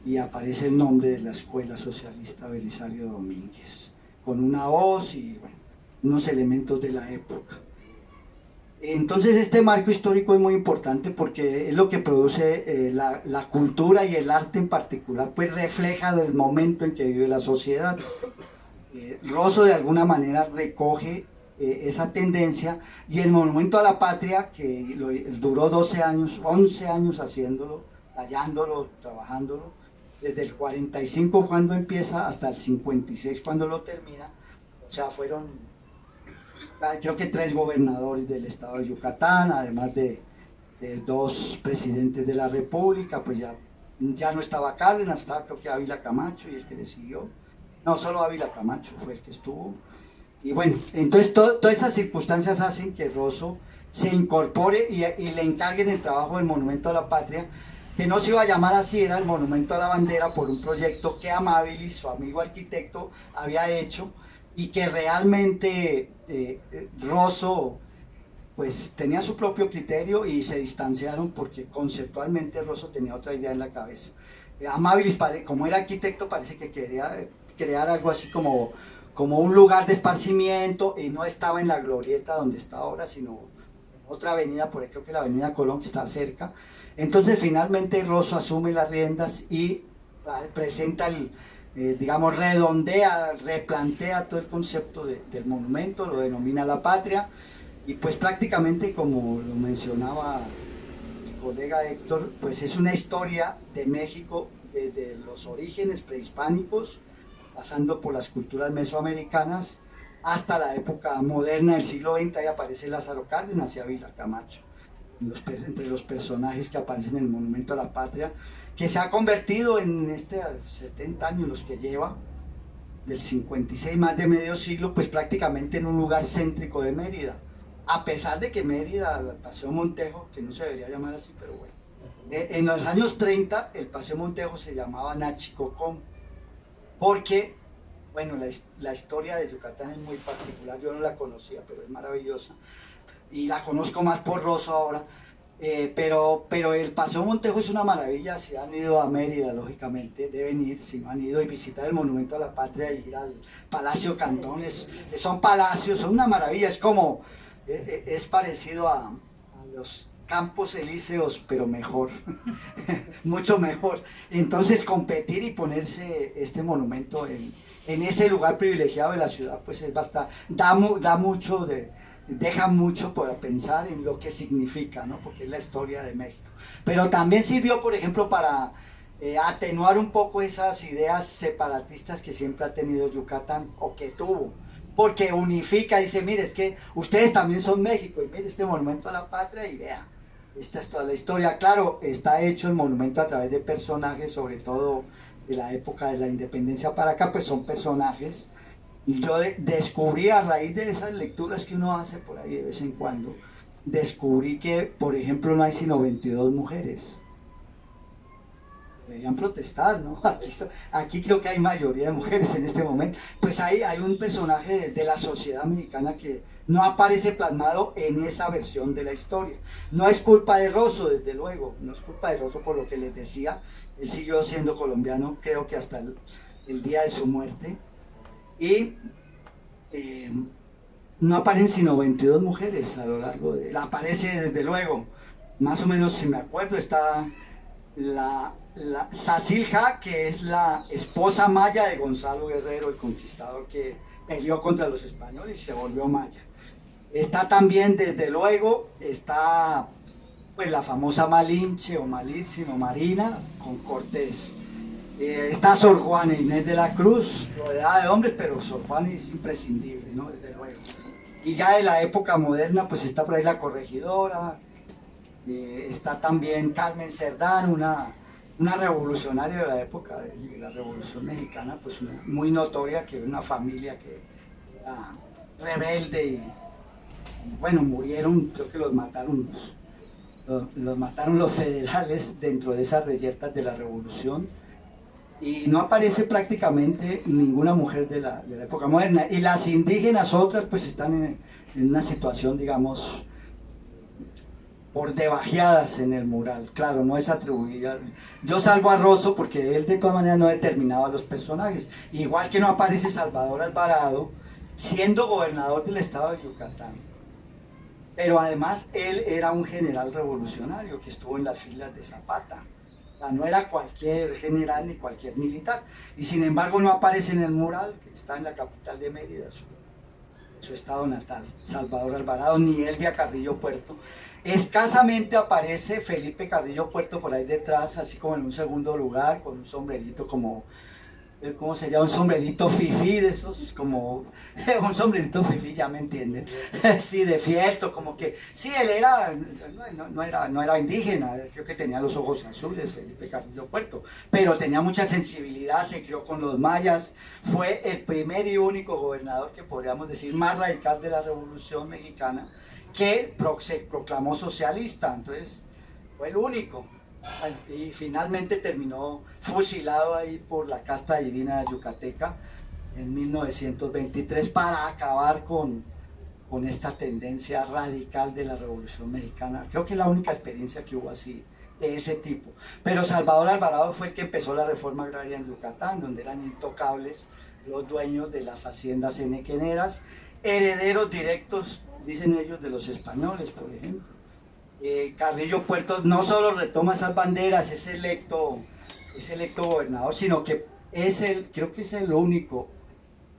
y aparece el nombre de la Escuela Socialista Belisario Domínguez, con una hoz y bueno, unos elementos de la época. Entonces este marco histórico es muy importante porque es lo que produce la cultura, y el arte en particular pues refleja el momento en que vive la sociedad. Rosso de alguna manera recoge esa tendencia, y el Monumento a la Patria, que duró 12 años, 11 años haciéndolo, tallándolo, trabajándolo, desde el 45 cuando empieza hasta el 56 cuando lo termina, o sea, fueron creo que 3 gobernadores del estado de Yucatán, además de 2 presidentes de la República, pues ya no estaba Cárdenas, estaba creo que Ávila Camacho y el que le siguió. No, solo Ávila Camacho fue el que estuvo. Y bueno, entonces todas esas circunstancias hacen que Rosso se incorpore y le encarguen el trabajo del Monumento a la Patria, que no se iba a llamar así, era el Monumento a la Bandera, por un proyecto que Amabilis, su amigo arquitecto, había hecho, y que realmente Rosso pues tenía su propio criterio, y se distanciaron porque conceptualmente Rosso tenía otra idea en la cabeza. Amabilis, como era arquitecto, parece que quería crear algo así como un lugar de esparcimiento, y no estaba en la glorieta donde está ahora, sino otra avenida, por ahí creo que la avenida Colón, que está cerca. Entonces finalmente Rosso asume las riendas y presenta digamos, redondea, replantea todo el concepto del monumento, lo denomina la patria, y pues prácticamente, como lo mencionaba el colega Héctor, pues es una historia de México desde los orígenes prehispánicos, pasando por las culturas mesoamericanas, hasta la época moderna del siglo XX. Ahí aparece Lázaro Cárdenas y Ávila Camacho, entre los personajes que aparecen en el Monumento a la Patria, que se ha convertido en 70 años los que lleva, del 56, más de medio siglo, pues prácticamente en un lugar céntrico de Mérida, a pesar de que Mérida, el Paseo Montejo, que no se debería llamar así, pero bueno, en los años 30 el Paseo Montejo se llamaba Nachicocón, porque, bueno, la historia de Yucatán es muy particular, yo no la conocía, pero es maravillosa, y la conozco más por Rosso ahora. Pero el Paseo Montejo es una maravilla. Si han ido a Mérida, lógicamente deben ir, si no han ido, y visitar el Monumento a la Patria, y ir al Palacio Cantón. Son palacios, son una maravilla, es parecido a los Campos Elíseos, pero mejor, mucho mejor. Entonces competir y ponerse este monumento en ese lugar privilegiado de la ciudad, pues es bastante, deja mucho para pensar en lo que significa, ¿no? Porque es la historia de México. Pero también sirvió, por ejemplo, para atenuar un poco esas ideas separatistas que siempre ha tenido Yucatán, o que tuvo, porque unifica, dice, mire, es que ustedes también son México, y mire este Monumento a la Patria, y vea, esta es toda la historia. Claro, está hecho el monumento a través de personajes, sobre todo de la época de la independencia para acá, pues son personajes. Y yo descubrí, a raíz de esas lecturas que uno hace por ahí de vez en cuando, descubrí que, por ejemplo, no hay sino 22 mujeres. Deberían protestar, ¿no? Aquí creo que hay mayoría de mujeres en este momento. Pues hay un personaje de la sociedad mexicana que no aparece plasmado en esa versión de la historia. No es culpa de Rosso, desde luego, no es culpa de Rosso, por lo que les decía. Él siguió siendo colombiano, creo que hasta el día de su muerte. Y no aparecen sino 22 mujeres a lo largo de... Aparece, desde luego, más o menos, si me acuerdo, está Sacilja, que es la esposa maya de Gonzalo Guerrero, el conquistador que peleó contra los españoles y se volvió maya. Está también, desde luego, está pues la famosa Malinche o Malitzin o Marina con Cortés. Está Sor Juana Inés de la Cruz, rodeada de hombres, pero Sor Juana es imprescindible, ¿no? Desde luego. Y ya de la época moderna, pues está por ahí la Corregidora, está también Carmen Cerdán, una revolucionaria de la época de la Revolución Mexicana, pues muy notoria, que era una familia que era rebelde y bueno, murieron, creo que los mataron los federales dentro de esas reyertas de la revolución, y no aparece prácticamente ninguna mujer de la época moderna, y las indígenas otras pues están en una situación, digamos, por debajeadas en el mural. Claro, no es atribuida. Yo salvo a Rosso porque él de todas maneras no determinaba los personajes, igual que no aparece Salvador Alvarado siendo gobernador del estado de Yucatán. Pero además él era un general revolucionario que estuvo en las filas de Zapata. O sea, no era cualquier general ni cualquier militar. Y sin embargo no aparece en el mural, que está en la capital de Mérida, su estado natal, Salvador Alvarado, ni Elvia Carrillo Puerto. Escasamente aparece Felipe Carrillo Puerto por ahí detrás, así como en un segundo lugar, con un sombrerito como... ¿cómo sería? Un sombrerito fifí de esos, como un sombrerito fifí, ya me entienden. Sí, de fieltro, como que, sí, él era, no era indígena, creo que tenía los ojos azules, Felipe Carrillo Puerto, pero tenía mucha sensibilidad, se crió con los mayas, fue el primer y único gobernador que podríamos decir más radical de la Revolución Mexicana, que se proclamó socialista, entonces fue el único. Y finalmente terminó fusilado ahí por la casta divina yucateca en 1923 para acabar con esta tendencia radical de la Revolución Mexicana. Creo que es la única experiencia que hubo así de ese tipo. Pero Salvador Alvarado fue el que empezó la reforma agraria en Yucatán, donde eran intocables los dueños de las haciendas enequeneras, herederos directos, dicen ellos, de los españoles, por ejemplo. Carrillo Puerto no solo retoma esas banderas, es electo gobernador, sino que creo que es el único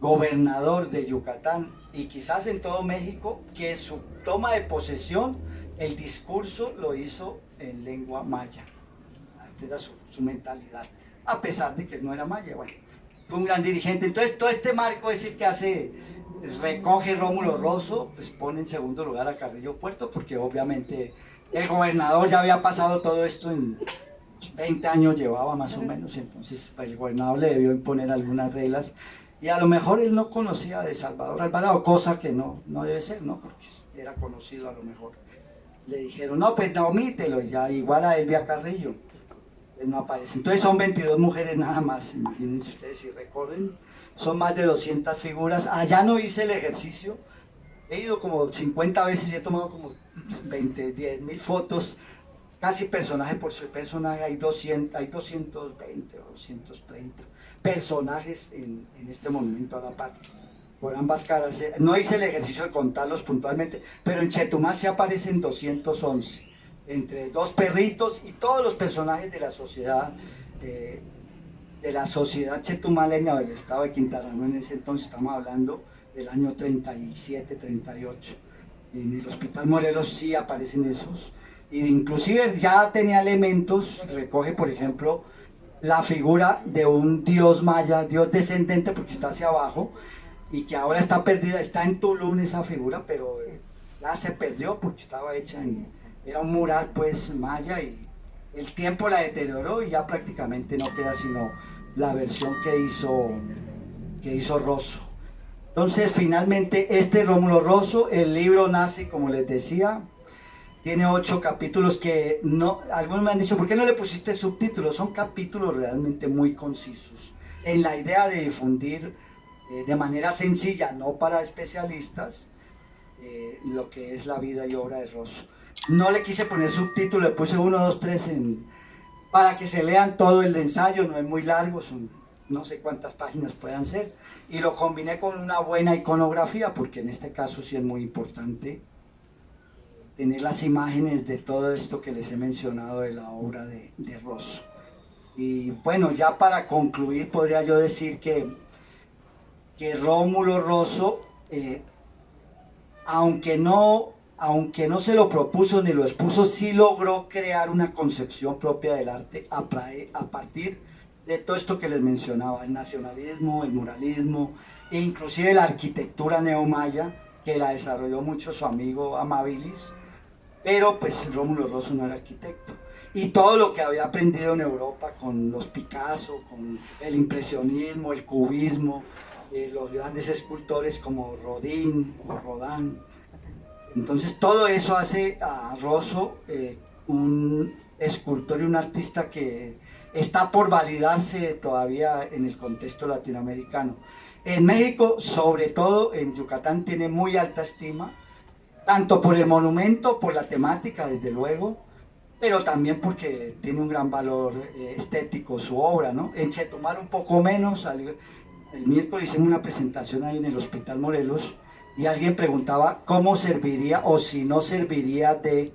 gobernador de Yucatán y quizás en todo México que su toma de posesión, el discurso lo hizo en lengua maya. Esta era su mentalidad, a pesar de que no era maya. Bueno, fue un gran dirigente. Entonces todo este marco es el que recoge Rómulo Rosso, pues pone en segundo lugar a Carrillo Puerto, porque obviamente el gobernador ya había pasado todo esto en 20 años, llevaba más o menos, entonces pues, el gobernador le debió imponer algunas reglas, y a lo mejor él no conocía de Salvador Alvarado, cosa que no debe ser, ¿no? Porque era conocido a lo mejor. Le dijeron, no, pues no, omítelo, ya igual a Elvia Carrillo, él no aparece. Entonces son 22 mujeres nada más, imagínense ustedes si recorren, son más de 200 figuras. Allá no hice el ejercicio, he ido como 50 veces y he tomado como 10.000 fotos, casi personaje por personaje, hay 220 o 230 personajes en este monumento a la patria, por ambas caras. No hice el ejercicio de contarlos puntualmente, pero en Chetumal se aparecen 211, entre dos perritos y todos los personajes de la sociedad chetumaleña del estado de Quintana Roo. En ese entonces estamos hablando del año 37, 38. En el Hospital Morelos sí aparecen esos, e inclusive ya tenía elementos, recoge por ejemplo la figura de un dios maya, dios descendente porque está hacia abajo, y que ahora está perdida, está en Tulum esa figura, pero ya se perdió porque estaba hecha era un mural pues maya, y el tiempo la deterioró y ya prácticamente no queda sino la versión que hizo Rosso. Entonces finalmente este Rómulo Rosso, el libro nace, como les decía, tiene 8 capítulos que no, algunos me han dicho, ¿por qué no le pusiste subtítulos? Son capítulos realmente muy concisos, en la idea de difundir de manera sencilla, no para especialistas, lo que es la vida y obra de Rosso. No le quise poner subtítulos, le puse 1, 2, 3 para que se lean todo el ensayo, no es muy largo, son no sé cuántas páginas puedan ser, y lo combiné con una buena iconografía, porque en este caso sí es muy importante tener las imágenes de todo esto que les he mencionado de la obra de Rosso. Y bueno, ya para concluir podría yo decir que Rómulo Rosso, aunque no se lo propuso ni lo expuso, sí logró crear una concepción propia del arte a partir de todo esto que les mencionaba, el nacionalismo, el muralismo, e inclusive la arquitectura neomaya, que la desarrolló mucho su amigo Amabilis, pero pues Rómulo Rosso no era arquitecto. Y todo lo que había aprendido en Europa con los Picasso, con el impresionismo, el cubismo, los grandes escultores como Rodin o Rodin. Entonces todo eso hace a Rosso un escultor y un artista que está por validarse todavía en el contexto latinoamericano. En México, sobre todo en Yucatán, tiene muy alta estima, tanto por el monumento, por la temática, desde luego, pero también porque tiene un gran valor estético su obra, ¿no? En Chetumal un poco menos, el miércoles hicimos una presentación ahí en el Hospital Morelos y alguien preguntaba cómo serviría o si no serviría de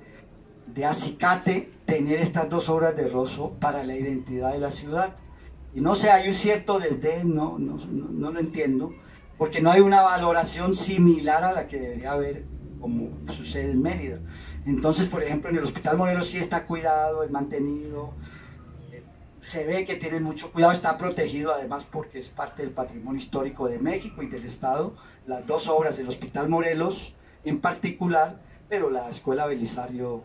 acicate tener estas dos obras de Rosso para la identidad de la ciudad. Y no sé, hay un cierto desdén, no lo entiendo, porque no hay una valoración similar a la que debería haber, como sucede en Mérida. Entonces, por ejemplo, en el Hospital Morelos sí está cuidado, es mantenido, se ve que tiene mucho cuidado, está protegido además porque es parte del patrimonio histórico de México y del Estado, las dos obras del Hospital Morelos en particular, pero la Escuela Belisario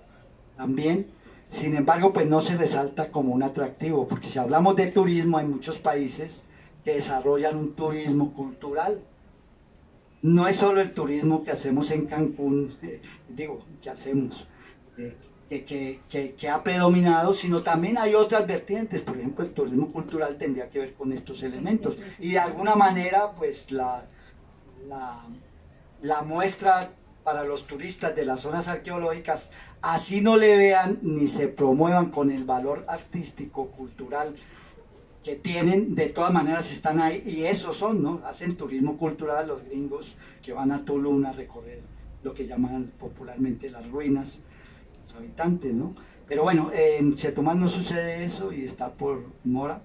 también. Sin embargo, pues no se resalta como un atractivo, porque si hablamos de turismo, hay muchos países que desarrollan un turismo cultural. No es solo el turismo que hacemos en Cancún, que hacemos, que ha predominado, sino también hay otras vertientes. Por ejemplo, el turismo cultural tendría que ver con estos elementos. Y de alguna manera, pues la muestra para los turistas de las zonas arqueológicas, así no le vean ni se promuevan con el valor artístico, cultural que tienen, de todas maneras están ahí, y esos son, ¿no? Hacen turismo cultural los gringos que van a Tulum a recorrer lo que llaman popularmente las ruinas, los habitantes, ¿no? Pero bueno, en Chetumal no sucede eso y está por mora.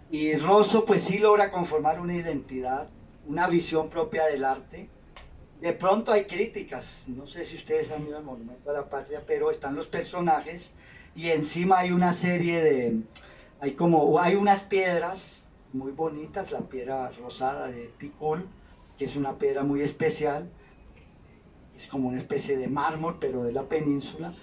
Y Rosso pues sí logra conformar una identidad, una visión propia del arte. De pronto hay críticas, no sé si ustedes han ido al Monumento a la Patria, pero están los personajes y encima hay una serie de, hay unas piedras muy bonitas, la piedra rosada de Tikul, que es una piedra muy especial, es como una especie de mármol, pero de la península,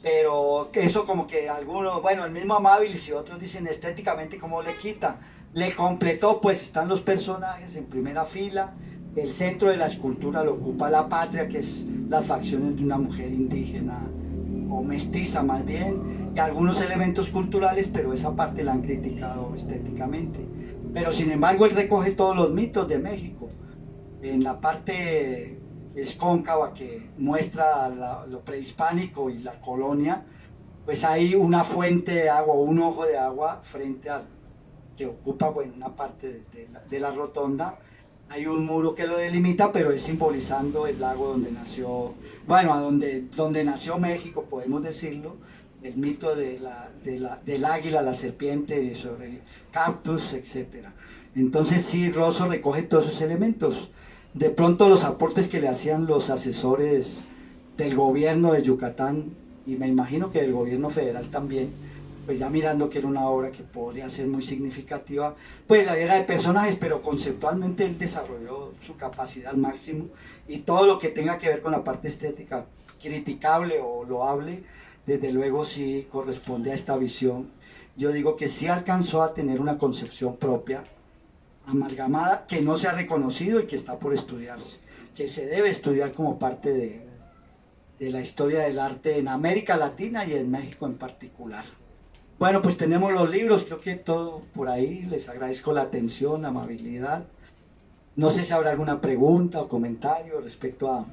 pero que eso como que algunos, bueno, el mismo Amabilis y otros dicen estéticamente cómo le quita, le completó, pues están los personajes en primera fila, el centro de la escultura lo ocupa la patria, que es las facciones de una mujer indígena o mestiza más bien, y algunos elementos culturales, pero esa parte la han criticado estéticamente. Pero sin embargo él recoge todos los mitos de México. En la parte es cóncava que muestra lo prehispánico y la colonia, pues hay una fuente de agua, un ojo de agua frente a que ocupa, bueno, una parte de la rotonda. Hay un muro que lo delimita, pero es simbolizando el lago donde nació, bueno, donde nació México, podemos decirlo, el mito del águila, la serpiente, sobre el cactus, etc. Entonces sí, Rosso recoge todos esos elementos. De pronto los aportes que le hacían los asesores del gobierno de Yucatán, y me imagino que del gobierno federal también, pues ya mirando que era una obra que podría ser muy significativa, pues la era de personajes, pero conceptualmente él desarrolló su capacidad al máximo, y todo lo que tenga que ver con la parte estética, criticable o loable, desde luego sí corresponde a esta visión. Yo digo que sí alcanzó a tener una concepción propia, amalgamada, que no se ha reconocido y que está por estudiarse, que se debe estudiar como parte de la historia del arte en América Latina y en México en particular. Bueno, pues tenemos los libros, creo que todo por ahí. Les agradezco la atención, la amabilidad. No sé si habrá alguna pregunta o comentario respecto a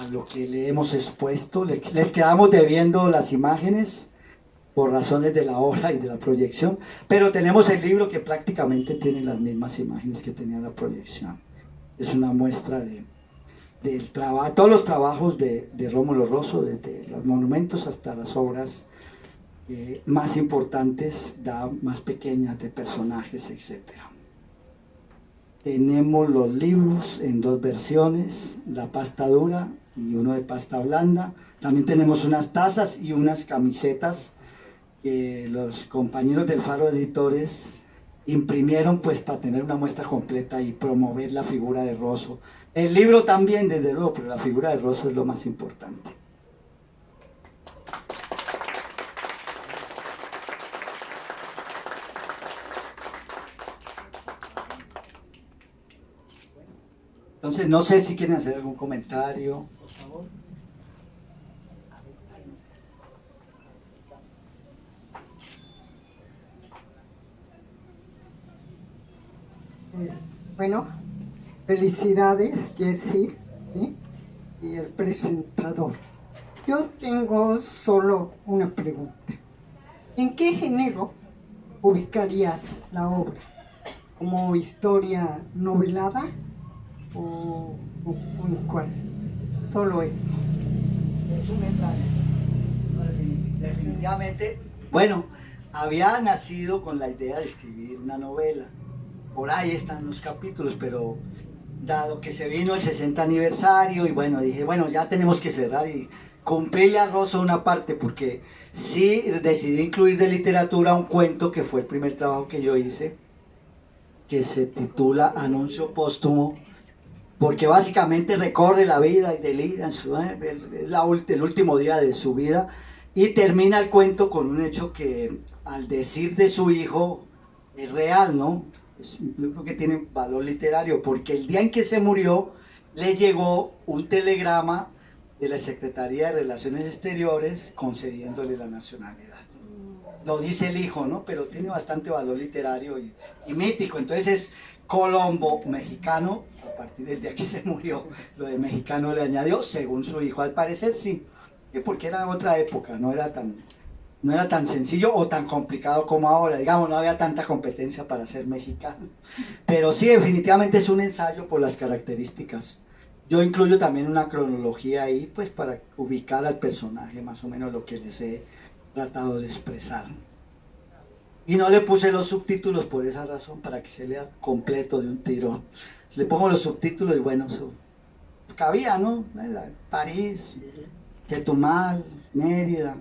lo que le hemos expuesto. Les quedamos debiendo las imágenes por razones de la hora y de la proyección, pero tenemos el libro que prácticamente tiene las mismas imágenes que tenía la proyección. Es una muestra del todos los trabajos de Rómulo Rosso, desde los monumentos hasta las obras más importantes, más pequeñas de personajes, etc. Tenemos los libros en dos versiones, la pasta dura y uno de pasta blanda. También tenemos unas tazas y unas camisetas que los compañeros del Faro Editores imprimieron pues para tener una muestra completa y promover la figura de Rosso. El libro también, desde luego, pero la figura de Rosso es lo más importante. Entonces, no sé si quieren hacer algún comentario, por favor. Bueno, felicidades, Jessy, ¿sí? Y el presentador. Yo tengo solo una pregunta. ¿En qué género ubicarías la obra? ¿Como historia novelada o en cuál? Solo eso. Es un mensaje. Definitivamente. Bueno, había nacido con la idea de escribir una novela. Por ahí están los capítulos, pero dado que se vino el 60 aniversario y bueno, dije, bueno, ya tenemos que cerrar y cumplirle a Rosso una parte, porque sí decidí incluir de literatura un cuento que fue el primer trabajo que yo hice, que se titula Anuncio Póstumo, porque básicamente recorre la vida y delira el último día de su vida, y termina el cuento con un hecho que al decir de su hijo es real, ¿no? Yo creo que tiene valor literario, porque el día en que se murió le llegó un telegrama de la Secretaría de Relaciones Exteriores concediéndole la nacionalidad. Lo dice el hijo, ¿no? Pero tiene bastante valor literario y mítico. Entonces es Colombo mexicano, a partir del día que se murió, lo de mexicano le añadió, según su hijo, al parecer sí, porque era otra época, no era tan sencillo o tan complicado como ahora, digamos, no había tanta competencia para ser mexicano. Pero sí, definitivamente es un ensayo por las características. Yo incluyo también una cronología ahí, pues para ubicar al personaje, más o menos lo que les he tratado de expresar. Y no le puse los subtítulos por esa razón, para que se lea completo de un tirón. Le pongo los subtítulos y bueno, eso cabía, ¿no? París, Chetumal, Mérida,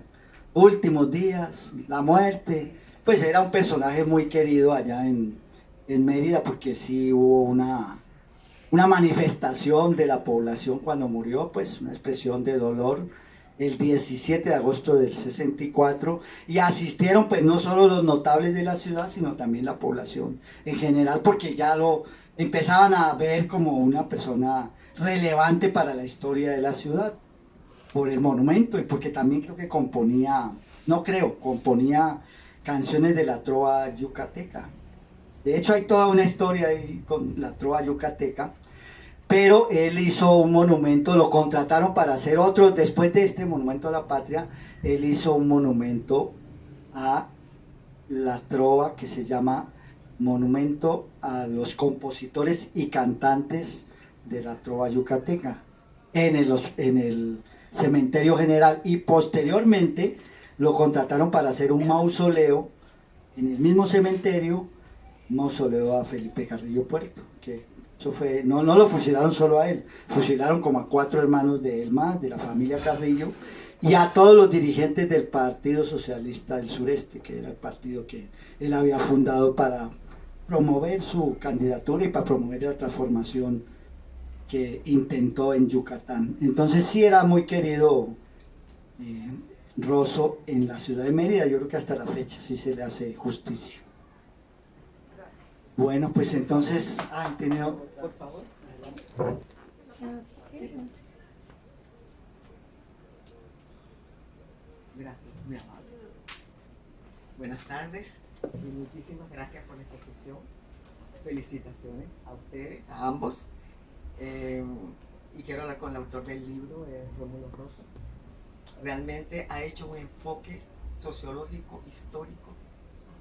últimos días, la muerte. Pues era un personaje muy querido allá en Mérida, porque sí hubo una manifestación de la población cuando murió, pues una expresión de dolor el 17 de agosto del 64, y asistieron pues no solo los notables de la ciudad, sino también la población en general, porque ya lo empezaban a ver como una persona relevante para la historia de la ciudad, por el monumento y porque también creo que componía, no creo, componía canciones de la trova yucateca. De hecho hay toda una historia ahí con la trova yucateca, pero él hizo un monumento, lo contrataron para hacer otro, después de este monumento a la patria, él hizo un monumento a la trova que se llama Monumento a los compositores y cantantes de la trova yucateca en el cementerio general, y posteriormente lo contrataron para hacer un mausoleo en el mismo cementerio, un mausoleo a Felipe Carrillo Puerto, que eso fue, no lo fusilaron solo a él, fusilaron como a 4 hermanos de él más, de la familia Carrillo, y a todos los dirigentes del Partido Socialista del Sureste, que era el partido que él había fundado para promover su candidatura y para promover la transformación que intentó en Yucatán. Entonces sí era muy querido Rosso en la ciudad de Mérida. Yo creo que hasta la fecha sí se le hace justicia. Bueno, pues entonces, tenido, por favor. Gracias, muy amable. Buenas tardes y muchísimas gracias por la exposición. Felicitaciones a ustedes, a ambos. Y quiero hablar con el autor del libro, Rómulo Rosso. Realmente ha hecho un enfoque sociológico, histórico.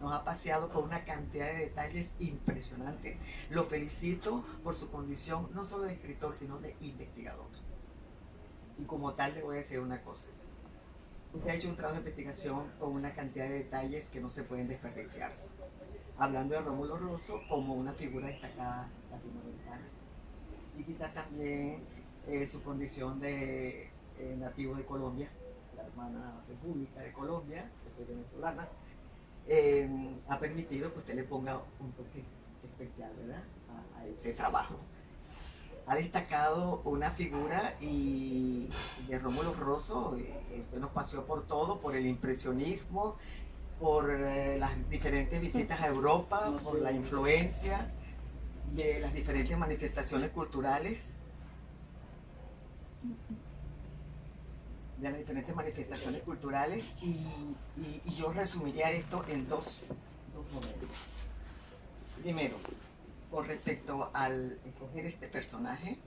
Nos ha paseado por una cantidad de detalles impresionantes. Lo felicito por su condición, no solo de escritor, sino de investigador. Y como tal le voy a decir una cosa. usted ha hecho un trabajo de investigación con una cantidad de detalles que no se pueden desperdiciar. Hablando de Rómulo Rosso como una figura destacada latinoamericana. Y quizás también su condición de nativo de Colombia, la hermana República de Colombia, yo soy venezolana, ha permitido que usted le ponga un toque especial, ¿verdad?, a ese trabajo. Ha destacado una figura de Rómulo Rosso, nos paseó por todo, por el impresionismo, por las diferentes visitas a Europa, por la influencia de las diferentes manifestaciones culturales, y yo resumiría esto en dos momentos. Primero, con respecto al escoger este personaje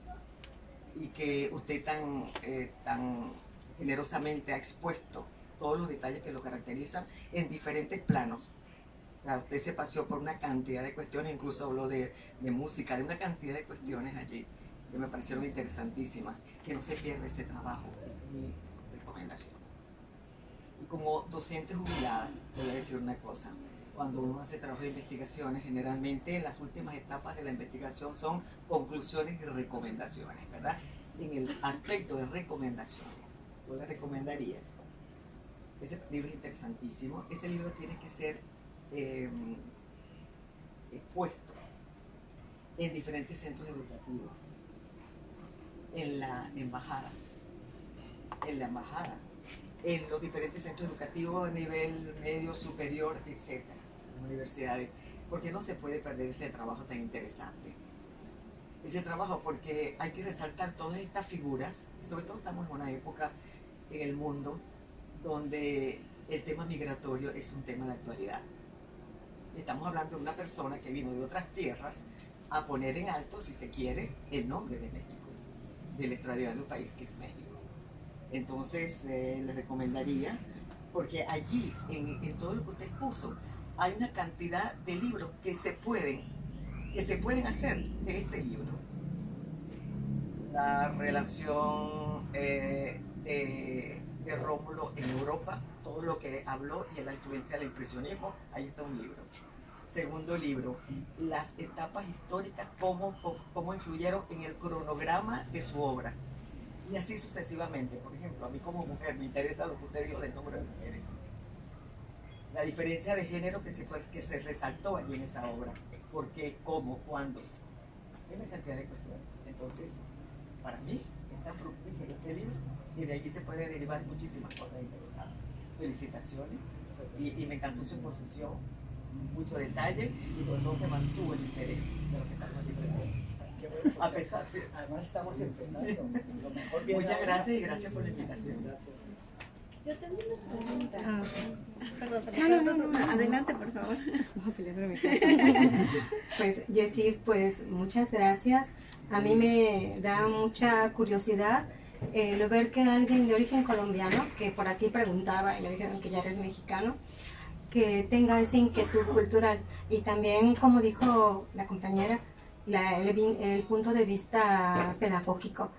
y que usted tan generosamente ha expuesto todos los detalles que lo caracterizan en diferentes planos. O sea, usted se paseó por una cantidad de cuestiones, incluso habló de música, de una cantidad de cuestiones allí que me parecieron interesantísimas, que no se pierda ese trabajo, mi recomendación. Y como docente jubilada, voy a decir una cosa: cuando uno hace trabajo de investigaciones, generalmente las últimas etapas de la investigación son conclusiones y recomendaciones, ¿verdad? En el aspecto de recomendaciones, yo le recomendaría, ese libro es interesantísimo, ese libro tiene que ser expuesto en diferentes centros educativos, en la embajada, en los diferentes centros educativos a nivel medio, superior, etc., universidades, porque no se puede perder ese trabajo tan interesante. Ese trabajo, porque hay que resaltar todas estas figuras, y sobre todo estamos en una época en el mundo donde el tema migratorio es un tema de actualidad. Estamos hablando de una persona que vino de otras tierras a poner en alto, si se quiere, el nombre de México, del extraordinario país que es México. Entonces, le recomendaría, porque allí, en todo lo que usted puso, hay una cantidad de libros que se pueden hacer de este libro. La relación de Rómulo en Europa, todo lo que habló y la influencia del impresionismo, ahí está un libro. Segundo libro, las etapas históricas, cómo influyeron en el cronograma de su obra. Y así sucesivamente. Por ejemplo, a mí como mujer me interesa lo que usted dijo del número de mujeres. La diferencia de género que se resaltó allí en esa obra. ¿Por qué? ¿Cómo? ¿Cuándo? Hay una cantidad de cuestiones. Entonces, para mí, es tan fructífero ese libro y de allí se puede derivar muchísimas cosas interesantes. Felicitaciones. Y me encantó su exposición, mucho detalle y sobre todo que mantuvo el interés de lo que estamos aquí presentes. A pesar de... Además estamos empezando. Sí. Lo mejor viene Muchas ahora. gracias y gracias por la invitación. Gracias. Yo tengo una pregunta. Perdón. No, adelante, por favor. Pues, Jessy, pues muchas gracias. A mí me da mucha curiosidad ver que alguien de origen colombiano, que por aquí preguntaba y me dijeron que ya eres mexicano, que tenga esa inquietud cultural. Y también, como dijo la compañera, el punto de vista pedagógico.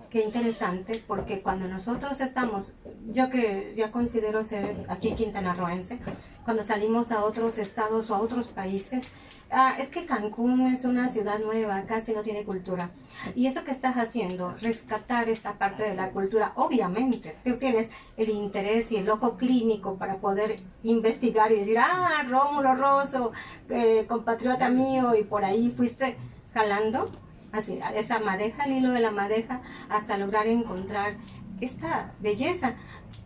Qué interesante, porque cuando nosotros estamos, yo que ya considero ser aquí quintanarroense, cuando salimos a otros estados o a otros países, es que Cancún es una ciudad nueva, casi no tiene cultura. Y eso que estás haciendo, rescatar esta parte de la cultura, obviamente, tú tienes el interés y el ojo clínico para poder investigar y decir, Rómulo Rosso, compatriota mío, y por ahí fuiste jalando así, esa madeja, el hilo de la madeja, hasta lograr encontrar esta belleza.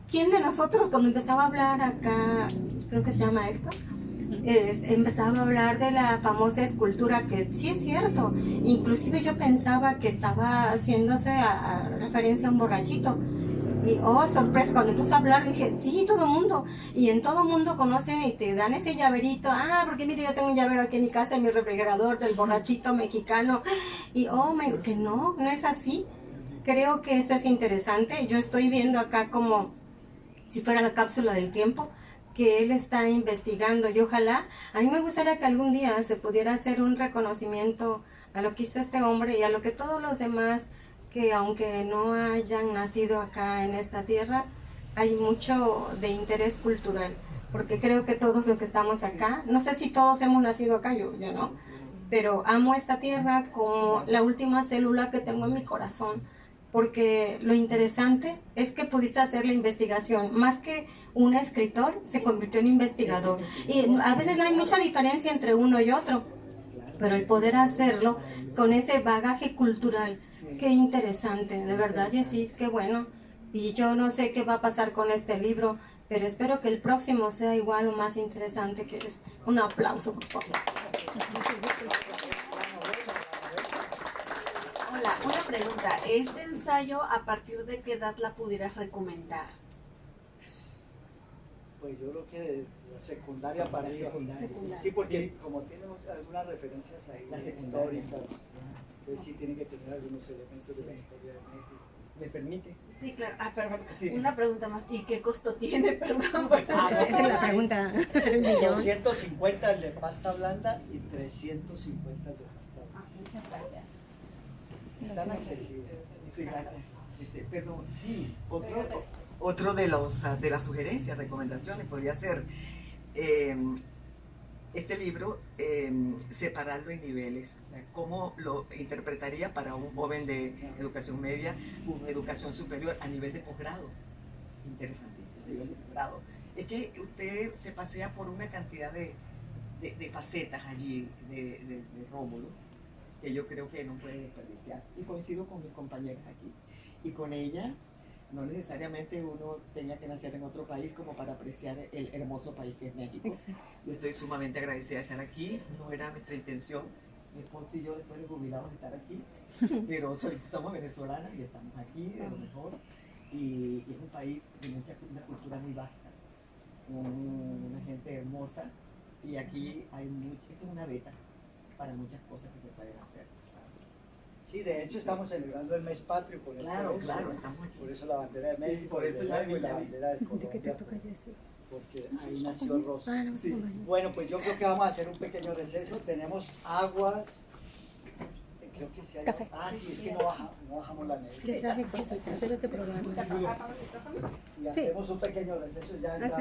¿Quién de nosotros, cuando empezaba a hablar acá, creo que se llama Héctor, empezaba a hablar de la famosa escultura, que sí es cierto, inclusive yo pensaba que estaba haciéndose a referencia a un borrachito, y oh, sorpresa, cuando empezó a hablar dije, sí, todo mundo, y en todo mundo conocen y te dan ese llaverito, porque mire, yo tengo un llavero aquí en mi casa, en mi refrigerador, del borrachito mexicano, y que no es así. Creo que eso es interesante. Yo estoy viendo acá como si fuera la cápsula del tiempo, que él está investigando, y ojalá, a mí me gustaría que algún día se pudiera hacer un reconocimiento a lo que hizo este hombre y a lo que todos los demás, que aunque no hayan nacido acá en esta tierra, hay mucho de interés cultural, porque creo que todos los que estamos acá, no sé si todos hemos nacido acá, yo no, pero amo esta tierra como la última célula que tengo en mi corazón, porque lo interesante es que pudiste hacer la investigación, más que un escritor, se convirtió en investigador, y a veces no hay mucha diferencia entre uno y otro, pero el poder hacerlo con ese bagaje cultural, qué interesante, de verdad, Jessie, qué bueno. Y yo no sé qué va a pasar con este libro, pero espero que el próximo sea igual o más interesante que este. Un aplauso, por favor. Hola, una pregunta. ¿Este ensayo a partir de qué edad la pudieras recomendar? Pues yo creo que de la secundaria para arriba. Sí, porque como tiene algunas referencias ahí históricas, entonces sí tiene que tener algunos elementos de la historia de México. ¿Me permite? Sí, claro. Ah, perdón. Sí. Una pregunta más. ¿Y qué costo tiene? Perdón. Esa es la pregunta. El millón. 250 el de pasta blanda y 350 el de pasta blanda. Muchas gracias. Están accesibles. Sí, gracias. Perdón, sí, otro de las sugerencias, recomendaciones podría ser este libro, separarlo en niveles. O sea, ¿cómo lo interpretaría para un joven de educación media, educación superior a nivel de posgrado? Interesantísimo, nivel de posgrado. Es que usted se pasea por una cantidad de facetas allí de Rómulo, que yo creo que no puede desperdiciar. Y coincido con mis compañeras aquí. Y con ella, no necesariamente uno tenga que nacer en otro país como para apreciar el hermoso país que es México. Yo estoy sumamente agradecida de estar aquí. No era nuestra intención, mi esposo y yo, después de jubilados, de estar aquí. Pero somos venezolanas y estamos aquí de lo mejor. Y es un país de una cultura muy vasta, una gente hermosa. Y aquí hay esto es una beta para muchas cosas que se pueden hacer. Sí, de hecho estamos celebrando el mes patrio por Claro, estamos aquí. por eso la bandera de México, por eso el ya y la vi. bandera de Colombia. ¿De qué te toca, Jessie? Porque ahí nació Rosa. Sí. Bueno, pues yo creo que vamos a hacer un pequeño receso. Tenemos aguas. Creo que sí hay. Café. Ah, sí, es que no bajamos la Yo nevera. traje cositas, hacer este programa. Y hacemos un pequeño receso ya. Hasta